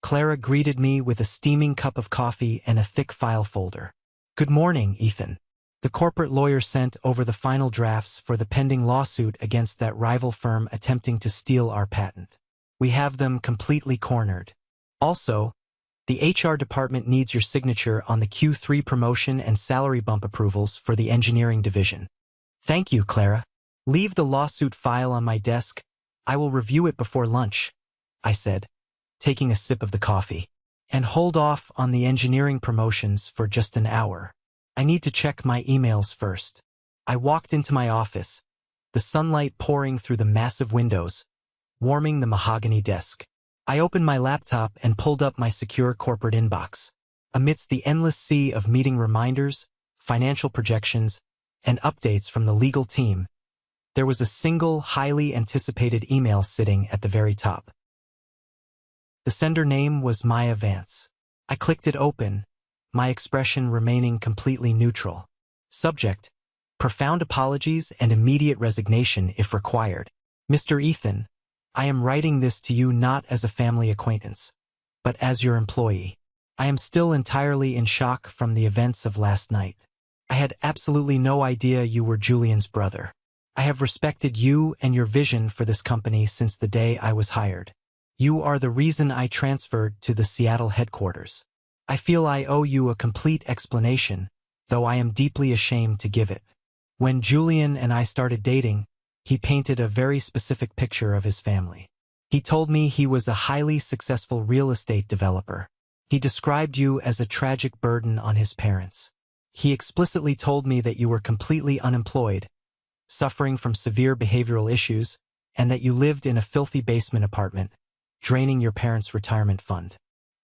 Clara greeted me with a steaming cup of coffee and a thick file folder. "Good morning, Ethan." The corporate lawyer sent over the final drafts for the pending lawsuit against that rival firm attempting to steal our patent. "We have them completely cornered. Also, the HR department needs your signature on the Q3 promotion and salary bump approvals for the engineering division." "Thank you, Clara. Leave the lawsuit file on my desk. I will review it before lunch," I said, taking a sip of the coffee. "And hold off on the engineering promotions for just an hour. I need to check my emails first." I walked into my office, the sunlight pouring through the massive windows, warming the mahogany desk. I opened my laptop and pulled up my secure corporate inbox. Amidst the endless sea of meeting reminders, financial projections, and updates from the legal team, there was a single, highly anticipated email sitting at the very top. The sender name was Maya Vance. I clicked it open, my expression remaining completely neutral. Subject: profound apologies and immediate resignation if required. "Mr. Ethan, I am writing this to you not as a family acquaintance, but as your employee. I am still entirely in shock from the events of last night. I had absolutely no idea you were Julian's brother. I have respected you and your vision for this company since the day I was hired. You are the reason I transferred to the Seattle headquarters. I feel I owe you a complete explanation, though I am deeply ashamed to give it. When Julian and I started dating, he painted a very specific picture of his family. He told me he was a highly successful real estate developer. He described you as a tragic burden on his parents. He explicitly told me that you were completely unemployed, suffering from severe behavioral issues, and that you lived in a filthy basement apartment, draining your parents' retirement fund.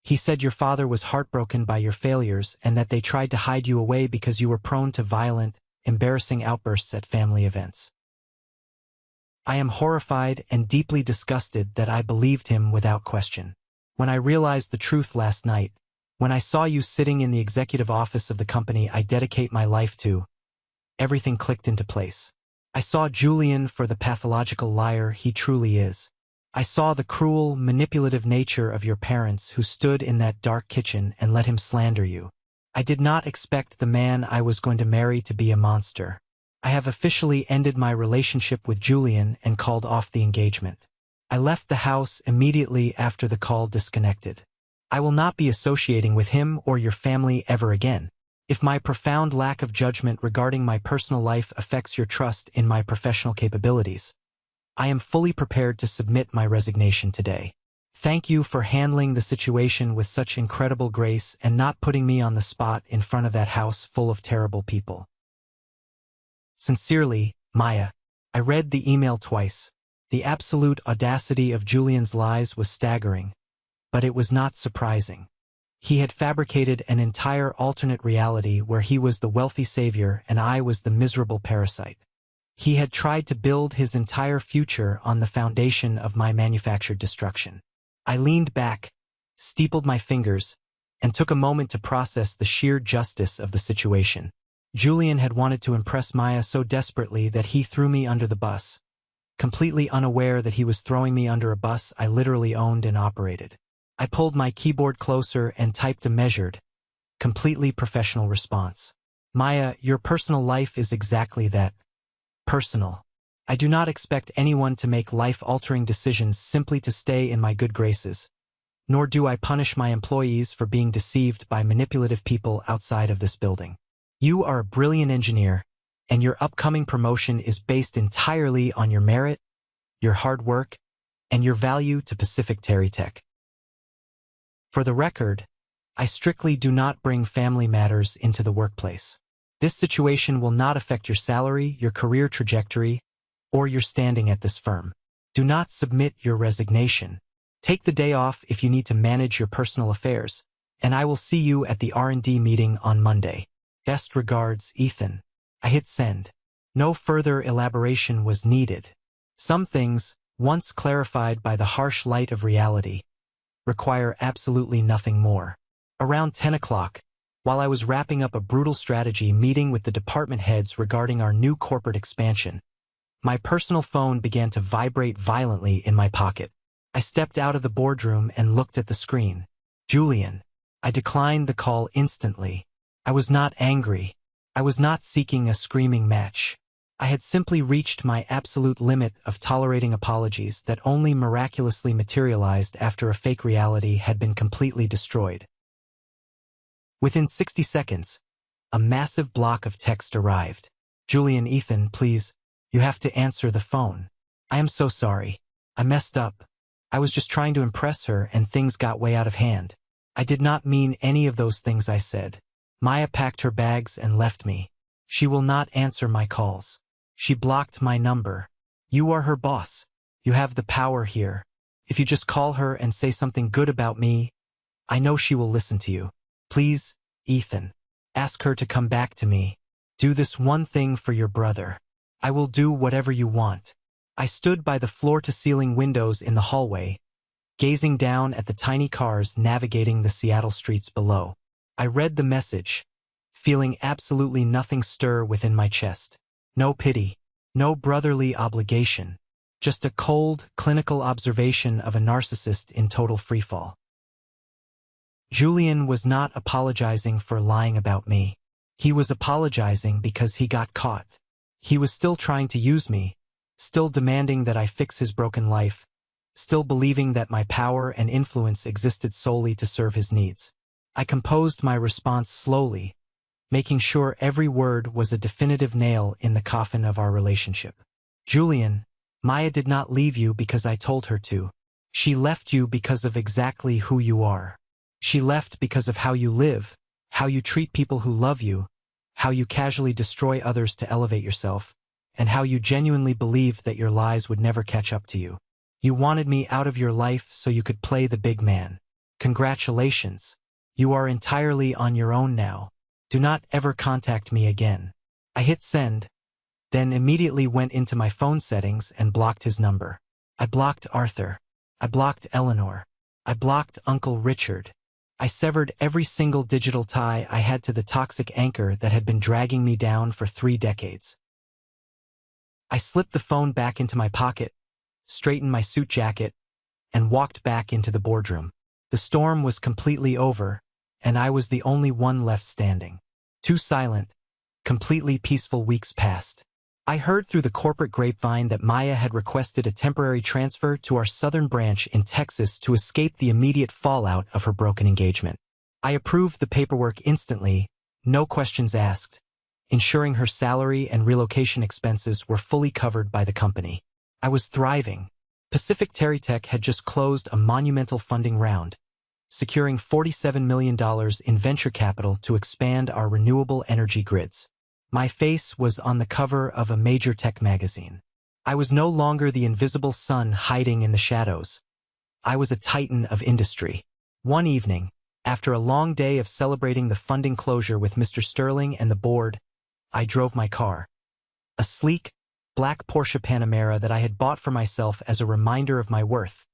He said your father was heartbroken by your failures and that they tried to hide you away because you were prone to violent, embarrassing outbursts at family events. I am horrified and deeply disgusted that I believed him without question. When I realized the truth last night, when I saw you sitting in the executive office of the company I dedicate my life to, everything clicked into place. I saw Julian for the pathological liar he truly is. I saw the cruel, manipulative nature of your parents who stood in that dark kitchen and let him slander you. I did not expect the man I was going to marry to be a monster. I have officially ended my relationship with Julian and called off the engagement. I left the house immediately after the call disconnected. I will not be associating with him or your family ever again. If my profound lack of judgment regarding my personal life affects your trust in my professional capabilities, I am fully prepared to submit my resignation today. Thank you for handling the situation with such incredible grace and not putting me on the spot in front of that house full of terrible people. Sincerely, Maya." I read the email twice. The absolute audacity of Julian's lies was staggering, but it was not surprising. He had fabricated an entire alternate reality where he was the wealthy savior and I was the miserable parasite. He had tried to build his entire future on the foundation of my manufactured destruction. I leaned back, steepled my fingers, and took a moment to process the sheer justice of the situation. Julian had wanted to impress Maya so desperately that he threw me under the bus, completely unaware that he was throwing me under a bus I literally owned and operated. I pulled my keyboard closer and typed a measured, completely professional response. "Maya, your personal life is exactly that. Personal. I do not expect anyone to make life-altering decisions simply to stay in my good graces, nor do I punish my employees for being deceived by manipulative people outside of this building. You are a brilliant engineer, and your upcoming promotion is based entirely on your merit, your hard work, and your value to Pacific Terrytech. For the record, I strictly do not bring family matters into the workplace. This situation will not affect your salary, your career trajectory, or your standing at this firm. Do not submit your resignation. Take the day off if you need to manage your personal affairs, and I will see you at the R&D meeting on Monday. Best regards, Ethan." I hit send. No further elaboration was needed. Some things, once clarified by the harsh light of reality, require absolutely nothing more. Around 10 o'clock, while I was wrapping up a brutal strategy meeting with the department heads regarding our new corporate expansion. My personal phone began to vibrate violently in my pocket. I stepped out of the boardroom and looked at the screen. Julian. I declined the call instantly. I was not angry. I was not seeking a screaming match. I had simply reached my absolute limit of tolerating apologies that only miraculously materialized after a fake reality had been completely destroyed. Within 60 seconds, a massive block of text arrived. Julian, Ethan, please, you have to answer the phone. I am so sorry. I messed up. I was just trying to impress her and things got way out of hand. I did not mean any of those things I said. Maya packed her bags and left me. She will not answer my calls. She blocked my number. You are her boss. You have the power here. If you just call her and say something good about me, I know she will listen to you. Please, Ethan, ask her to come back to me. Do this one thing for your brother. I will do whatever you want. I stood by the floor-to-ceiling windows in the hallway, gazing down at the tiny cars navigating the Seattle streets below. I read the message, feeling absolutely nothing stir within my chest. No pity, no brotherly obligation, just a cold, clinical observation of a narcissist in total freefall. Julian was not apologizing for lying about me. He was apologizing because he got caught. He was still trying to use me, still demanding that I fix his broken life, still believing that my power and influence existed solely to serve his needs. I composed my response slowly, making sure every word was a definitive nail in the coffin of our relationship. Julian, Maya did not leave you because I told her to. She left you because of exactly who you are. She left because of how you live, how you treat people who love you, how you casually destroy others to elevate yourself, and how you genuinely believed that your lies would never catch up to you. You wanted me out of your life so you could play the big man. Congratulations. You are entirely on your own now. Do not ever contact me again. I hit send, then immediately went into my phone settings and blocked his number. I blocked Arthur. I blocked Eleanor. I blocked Uncle Richard. I severed every single digital tie I had to the toxic anchor that had been dragging me down for 3 decades. I slipped the phone back into my pocket, straightened my suit jacket, and walked back into the boardroom. The storm was completely over, and I was the only one left standing. 2 silent, completely peaceful weeks passed. I heard through the corporate grapevine that Maya had requested a temporary transfer to our southern branch in Texas to escape the immediate fallout of her broken engagement. I approved the paperwork instantly, no questions asked, ensuring her salary and relocation expenses were fully covered by the company. I was thriving. Pacific TerryTech had just closed a monumental funding round, securing $47 million in venture capital to expand our renewable energy grids. My face was on the cover of a major tech magazine. I was no longer the invisible sun hiding in the shadows. I was a titan of industry. One evening, after a long day of celebrating the funding closure with Mr. Sterling and the board, I drove my car. A sleek, black Porsche Panamera that I had bought for myself as a reminder of my worth,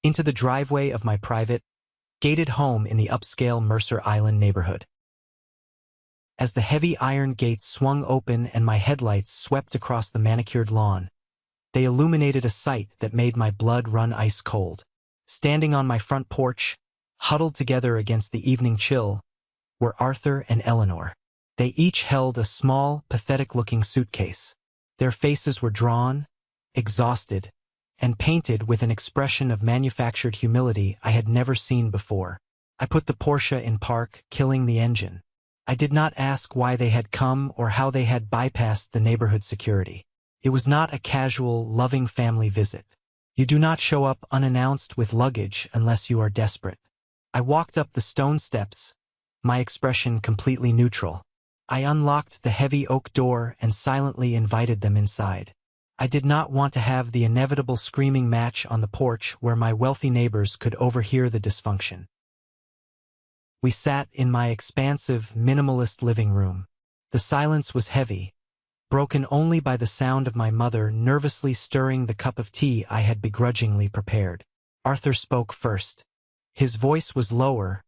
into the driveway of my private, gated home in the upscale Mercer Island neighborhood. As the heavy iron gates swung open and my headlights swept across the manicured lawn, they illuminated a sight that made my blood run ice cold. Standing on my front porch, huddled together against the evening chill, were Arthur and Eleanor. They each held a small, pathetic-looking suitcase. Their faces were drawn, exhausted, and painted with an expression of manufactured humility I had never seen before. I put the Porsche in park, killing the engine. I did not ask why they had come or how they had bypassed the neighborhood security. It was not a casual, loving family visit. You do not show up unannounced with luggage unless you are desperate. I walked up the stone steps, my expression completely neutral. I unlocked the heavy oak door and silently invited them inside. I did not want to have the inevitable screaming match on the porch where my wealthy neighbors could overhear the dysfunction. We sat in my expansive, minimalist living room. The silence was heavy, broken only by the sound of my mother nervously stirring the cup of tea I had begrudgingly prepared. Arthur spoke first. His voice was lower,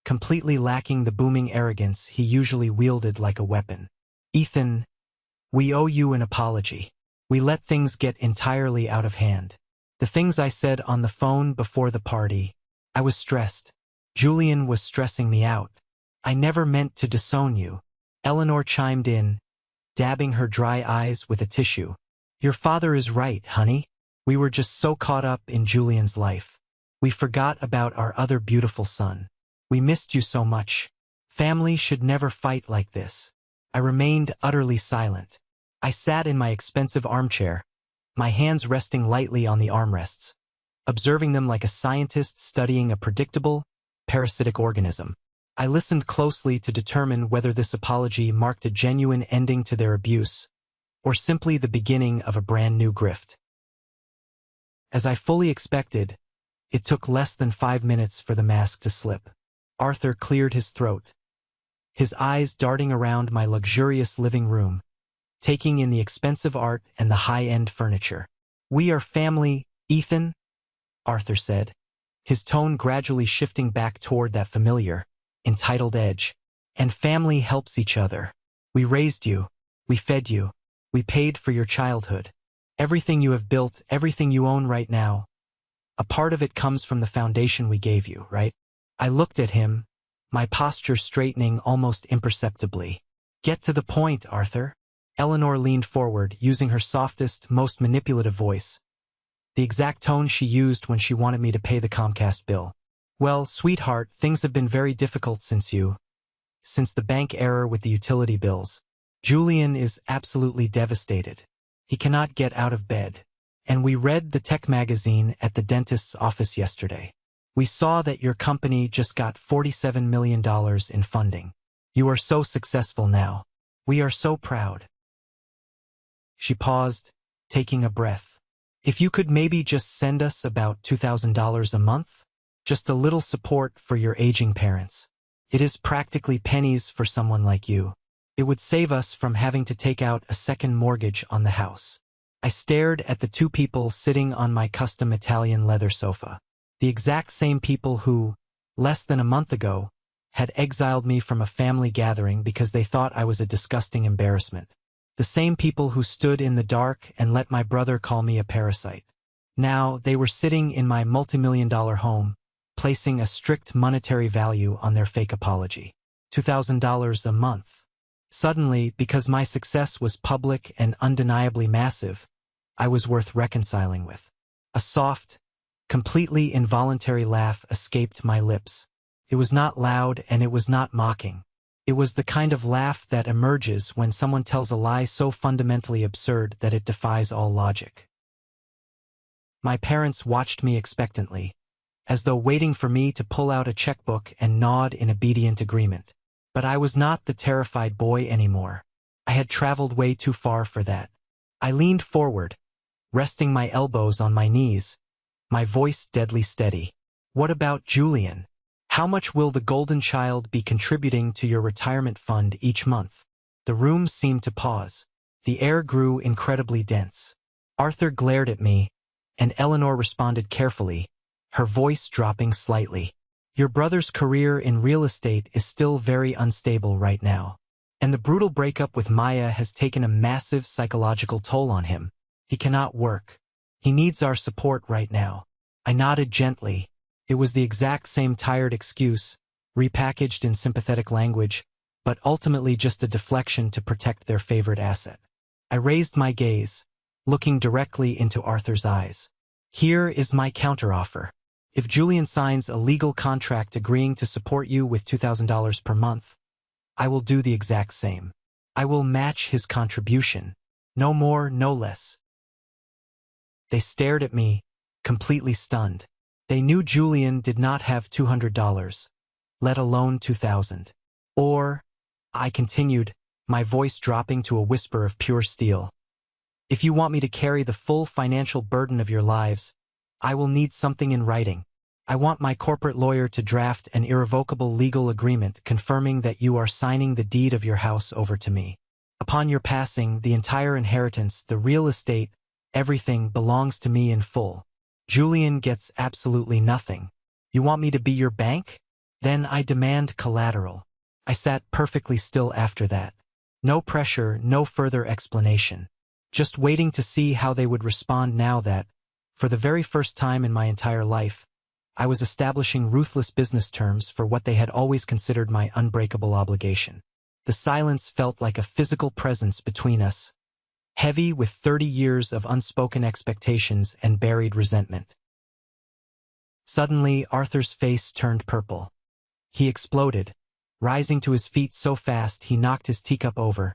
completely lacking the booming arrogance he usually wielded like a weapon. "Ethan, we owe you an apology. We let things get entirely out of hand. The things I said on the phone before the party. I was stressed. Julian was stressing me out. I never meant to disown you." Eleanor chimed in, dabbing her dry eyes with a tissue. "Your father is right, honey. We were just so caught up in Julian's life. We forgot about our other beautiful son. We missed you so much. Family should never fight like this." I remained utterly silent. I sat in my expensive armchair, my hands resting lightly on the armrests, observing them like a scientist studying a predictable, parasitic organism. I listened closely to determine whether this apology marked a genuine ending to their abuse, or simply the beginning of a brand new grift. As I fully expected, it took less than 5 minutes for the mask to slip. Arthur cleared his throat, his eyes darting around my luxurious living room, taking in the expensive art and the high-end furniture. "We are family, Ethan," Arthur said, his tone gradually shifting back toward that familiar, entitled edge. "And family helps each other. We raised you, we fed you, we paid for your childhood. Everything you have built, everything you own right now, a part of it comes from the foundation we gave you, right?" I looked at him, my posture straightening almost imperceptibly. "Get to the point, Arthur." Eleanor leaned forward, using her softest, most manipulative voice, the exact tone she used when she wanted me to pay the Comcast bill. "Well, sweetheart, things have been very difficult since the bank error with the utility bills. Julian is absolutely devastated. He cannot get out of bed. And we read the tech magazine at the dentist's office yesterday. We saw that your company just got $47 million in funding. You are so successful now. We are so proud." She paused, taking a breath. "If you could maybe just send us about $2,000 a month? Just a little support for your aging parents. It is practically pennies for someone like you. It would save us from having to take out a second mortgage on the house." I stared at the two people sitting on my custom Italian leather sofa. The exact same people who, less than a month ago, had exiled me from a family gathering because they thought I was a disgusting embarrassment. The same people who stood in the dark and let my brother call me a parasite. Now they were sitting in my multi-million-dollar home, placing a strict monetary value on their fake apology. $2,000 a month. Suddenly, because my success was public and undeniably massive, I was worth reconciling with. A soft, completely involuntary laugh escaped my lips. It was not loud and it was not mocking. It was the kind of laugh that emerges when someone tells a lie so fundamentally absurd that it defies all logic. My parents watched me expectantly, as though waiting for me to pull out a checkbook and nod in obedient agreement. But I was not the terrified boy anymore. I had traveled way too far for that. I leaned forward, resting my elbows on my knees, my voice deadly steady. "What about Julian? How much will the golden child be contributing to your retirement fund each month?" The room seemed to pause. The air grew incredibly dense. Arthur glared at me, and Eleanor responded carefully, her voice dropping slightly. "Your brother's career in real estate is still very unstable right now. And the brutal breakup with Maya has taken a massive psychological toll on him. He cannot work. He needs our support right now." I nodded gently. It was the exact same tired excuse, repackaged in sympathetic language, but ultimately just a deflection to protect their favorite asset. I raised my gaze, looking directly into Arthur's eyes. "Here is my counteroffer. If Julian signs a legal contract agreeing to support you with $2,000 per month, I will do the exact same. I will match his contribution. No more, no less." They stared at me, completely stunned. They knew Julian did not have $200, let alone $2,000. "Or," I continued, my voice dropping to a whisper of pure steel, "if you want me to carry the full financial burden of your lives, I will need something in writing. I want my corporate lawyer to draft an irrevocable legal agreement confirming that you are signing the deed of your house over to me. Upon your passing, the entire inheritance, the real estate, everything belongs to me in full. Julian gets absolutely nothing. You want me to be your bank?" Then I demand collateral. I sat perfectly still after that. No pressure, no further explanation. Just waiting to see how they would respond now that, for the very first time in my entire life, I was establishing ruthless business terms for what they had always considered my unbreakable obligation. The silence felt like a physical presence between us, heavy with 30 years of unspoken expectations and buried resentment. Suddenly, Arthur's face turned purple. He exploded, rising to his feet so fast he knocked his teacup over,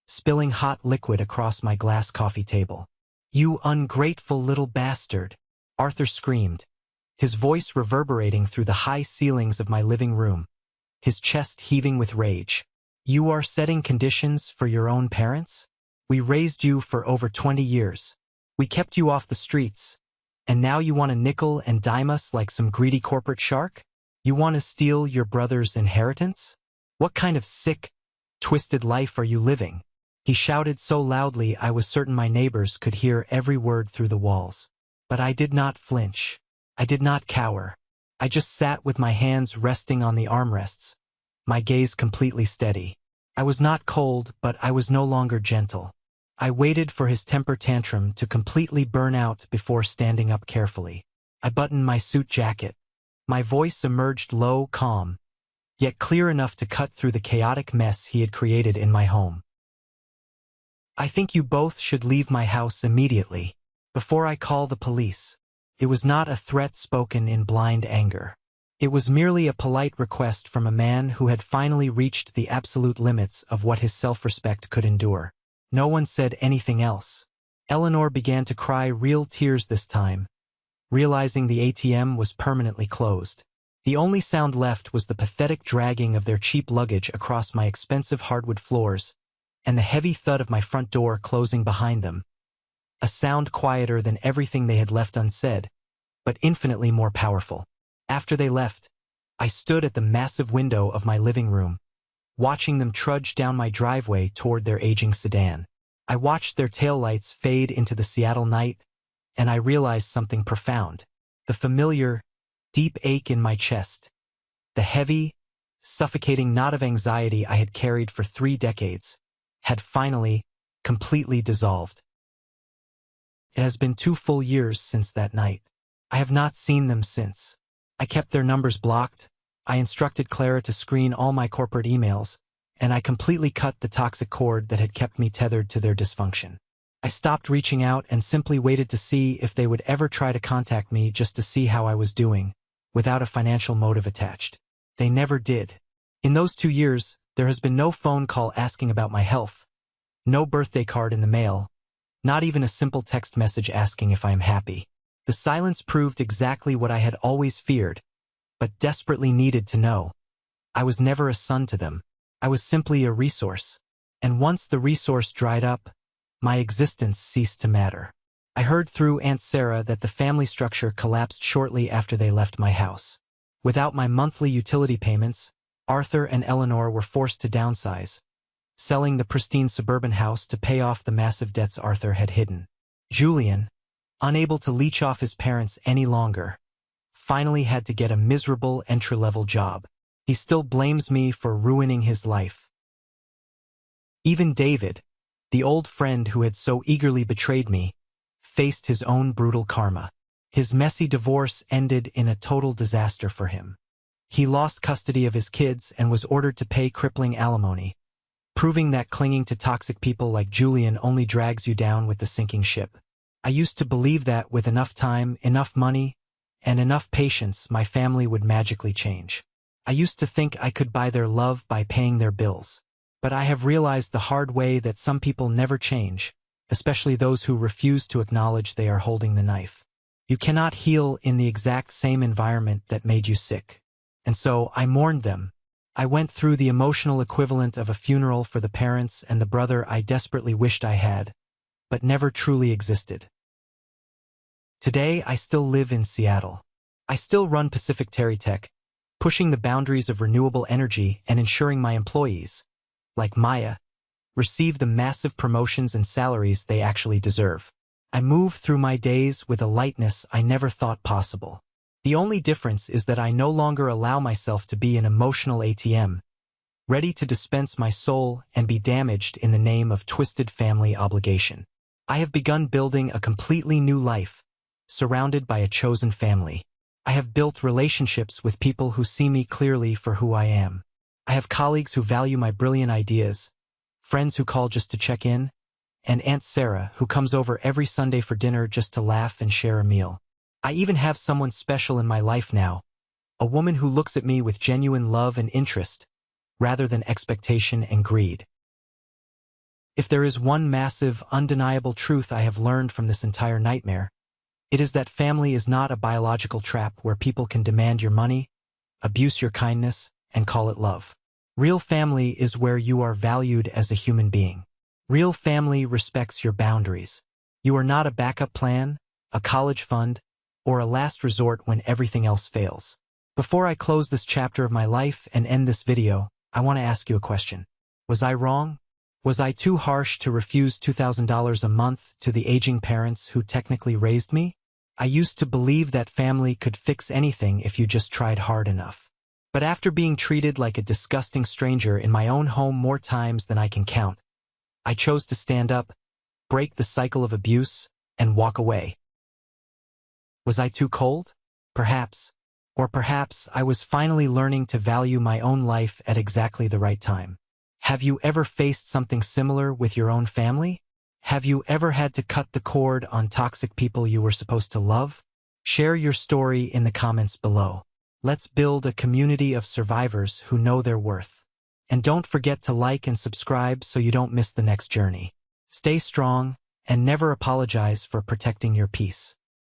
spilling hot liquid across my glass coffee table. "You ungrateful little bastard!" Arthur screamed, his voice reverberating through the high ceilings of my living room, his chest heaving with rage. "You are setting conditions for your own parents? We raised you for over 20 years. We kept you off the streets. And now you want to nickel and dime us like some greedy corporate shark? You want to steal your brother's inheritance? What kind of sick, twisted life are you living?" He shouted so loudly I was certain my neighbors could hear every word through the walls. But I did not flinch. I did not cower. I just sat with my hands resting on the armrests, my gaze completely steady. I was not cold, but I was no longer gentle. I waited for his temper tantrum to completely burn out before standing up carefully. I buttoned my suit jacket. My voice emerged low, calm, yet clear enough to cut through the chaotic mess he had created in my home. "I think you both should leave my house immediately, before I call the police." It was not a threat spoken in blind anger. It was merely a polite request from a man who had finally reached the absolute limits of what his self-respect could endure. No one said anything else. Eleanor began to cry real tears this time, realizing the ATM was permanently closed. The only sound left was the pathetic dragging of their cheap luggage across my expensive hardwood floors, and the heavy thud of my front door closing behind them. A sound quieter than everything they had left unsaid, but infinitely more powerful. After they left, I stood at the massive window of my living room, watching them trudge down my driveway toward their aging sedan. I watched their taillights fade into the Seattle night, and I realized something profound. The familiar, deep ache in my chest, the heavy, suffocating knot of anxiety I had carried for 3 decades, had finally, completely dissolved. It has been 2 full years since that night. I have not seen them since. I kept their numbers blocked, I instructed Clara to screen all my corporate emails, and I completely cut the toxic cord that had kept me tethered to their dysfunction. I stopped reaching out and simply waited to see if they would ever try to contact me just to see how I was doing, without a financial motive attached. They never did. In those 2 years, there has been no phone call asking about my health, no birthday card in the mail, not even a simple text message asking if I am happy. The silence proved exactly what I had always feared, but desperately needed to know. I was never a son to them. I was simply a resource. And once the resource dried up, my existence ceased to matter. I heard through Aunt Sarah that the family structure collapsed shortly after they left my house. Without my monthly utility payments, Arthur and Eleanor were forced to downsize, selling the pristine suburban house to pay off the massive debts Arthur had hidden. Julian, unable to leech off his parents any longer, finally had to get a miserable entry-level job. He still blames me for ruining his life. Even David, the old friend who had so eagerly betrayed me, faced his own brutal karma. His messy divorce ended in a total disaster for him. He lost custody of his kids and was ordered to pay crippling alimony, proving that clinging to toxic people like Julian only drags you down with the sinking ship. I used to believe that with enough time, enough money, and enough patience, my family would magically change. I used to think I could buy their love by paying their bills. But I have realized the hard way that some people never change, especially those who refuse to acknowledge they are holding the knife. You cannot heal in the exact same environment that made you sick. And so I mourned them. I went through the emotional equivalent of a funeral for the parents and the brother I desperately wished I had, but never truly existed. Today I still live in Seattle. I still run Pacific TerryTech, pushing the boundaries of renewable energy and ensuring my employees, like Maya, receive the massive promotions and salaries they actually deserve. I move through my days with a lightness I never thought possible. The only difference is that I no longer allow myself to be an emotional ATM, ready to dispense my soul and be damaged in the name of twisted family obligation. I have begun building a completely new life, surrounded by a chosen family. I have built relationships with people who see me clearly for who I am. I have colleagues who value my brilliant ideas, friends who call just to check in, and Aunt Sarah who comes over every Sunday for dinner just to laugh and share a meal. I even have someone special in my life now, a woman who looks at me with genuine love and interest, rather than expectation and greed. If there is one massive, undeniable truth I have learned from this entire nightmare, it is that family is not a biological trap where people can demand your money, abuse your kindness, and call it love. Real family is where you are valued as a human being. Real family respects your boundaries. You are not a backup plan, a college fund, or a last resort when everything else fails. Before I close this chapter of my life and end this video, I want to ask you a question. Was I wrong? Was I too harsh to refuse $2,000 a month to the aging parents who technically raised me? I used to believe that family could fix anything if you just tried hard enough. But after being treated like a disgusting stranger in my own home more times than I can count, I chose to stand up, break the cycle of abuse, and walk away. Was I too cold? Perhaps. Or perhaps I was finally learning to value my own life at exactly the right time. Have you ever faced something similar with your own family? Have you ever had to cut the cord on toxic people you were supposed to love? Share your story in the comments below. Let's build a community of survivors who know their worth. And don't forget to like and subscribe so you don't miss the next journey. Stay strong and never apologize for protecting your peace.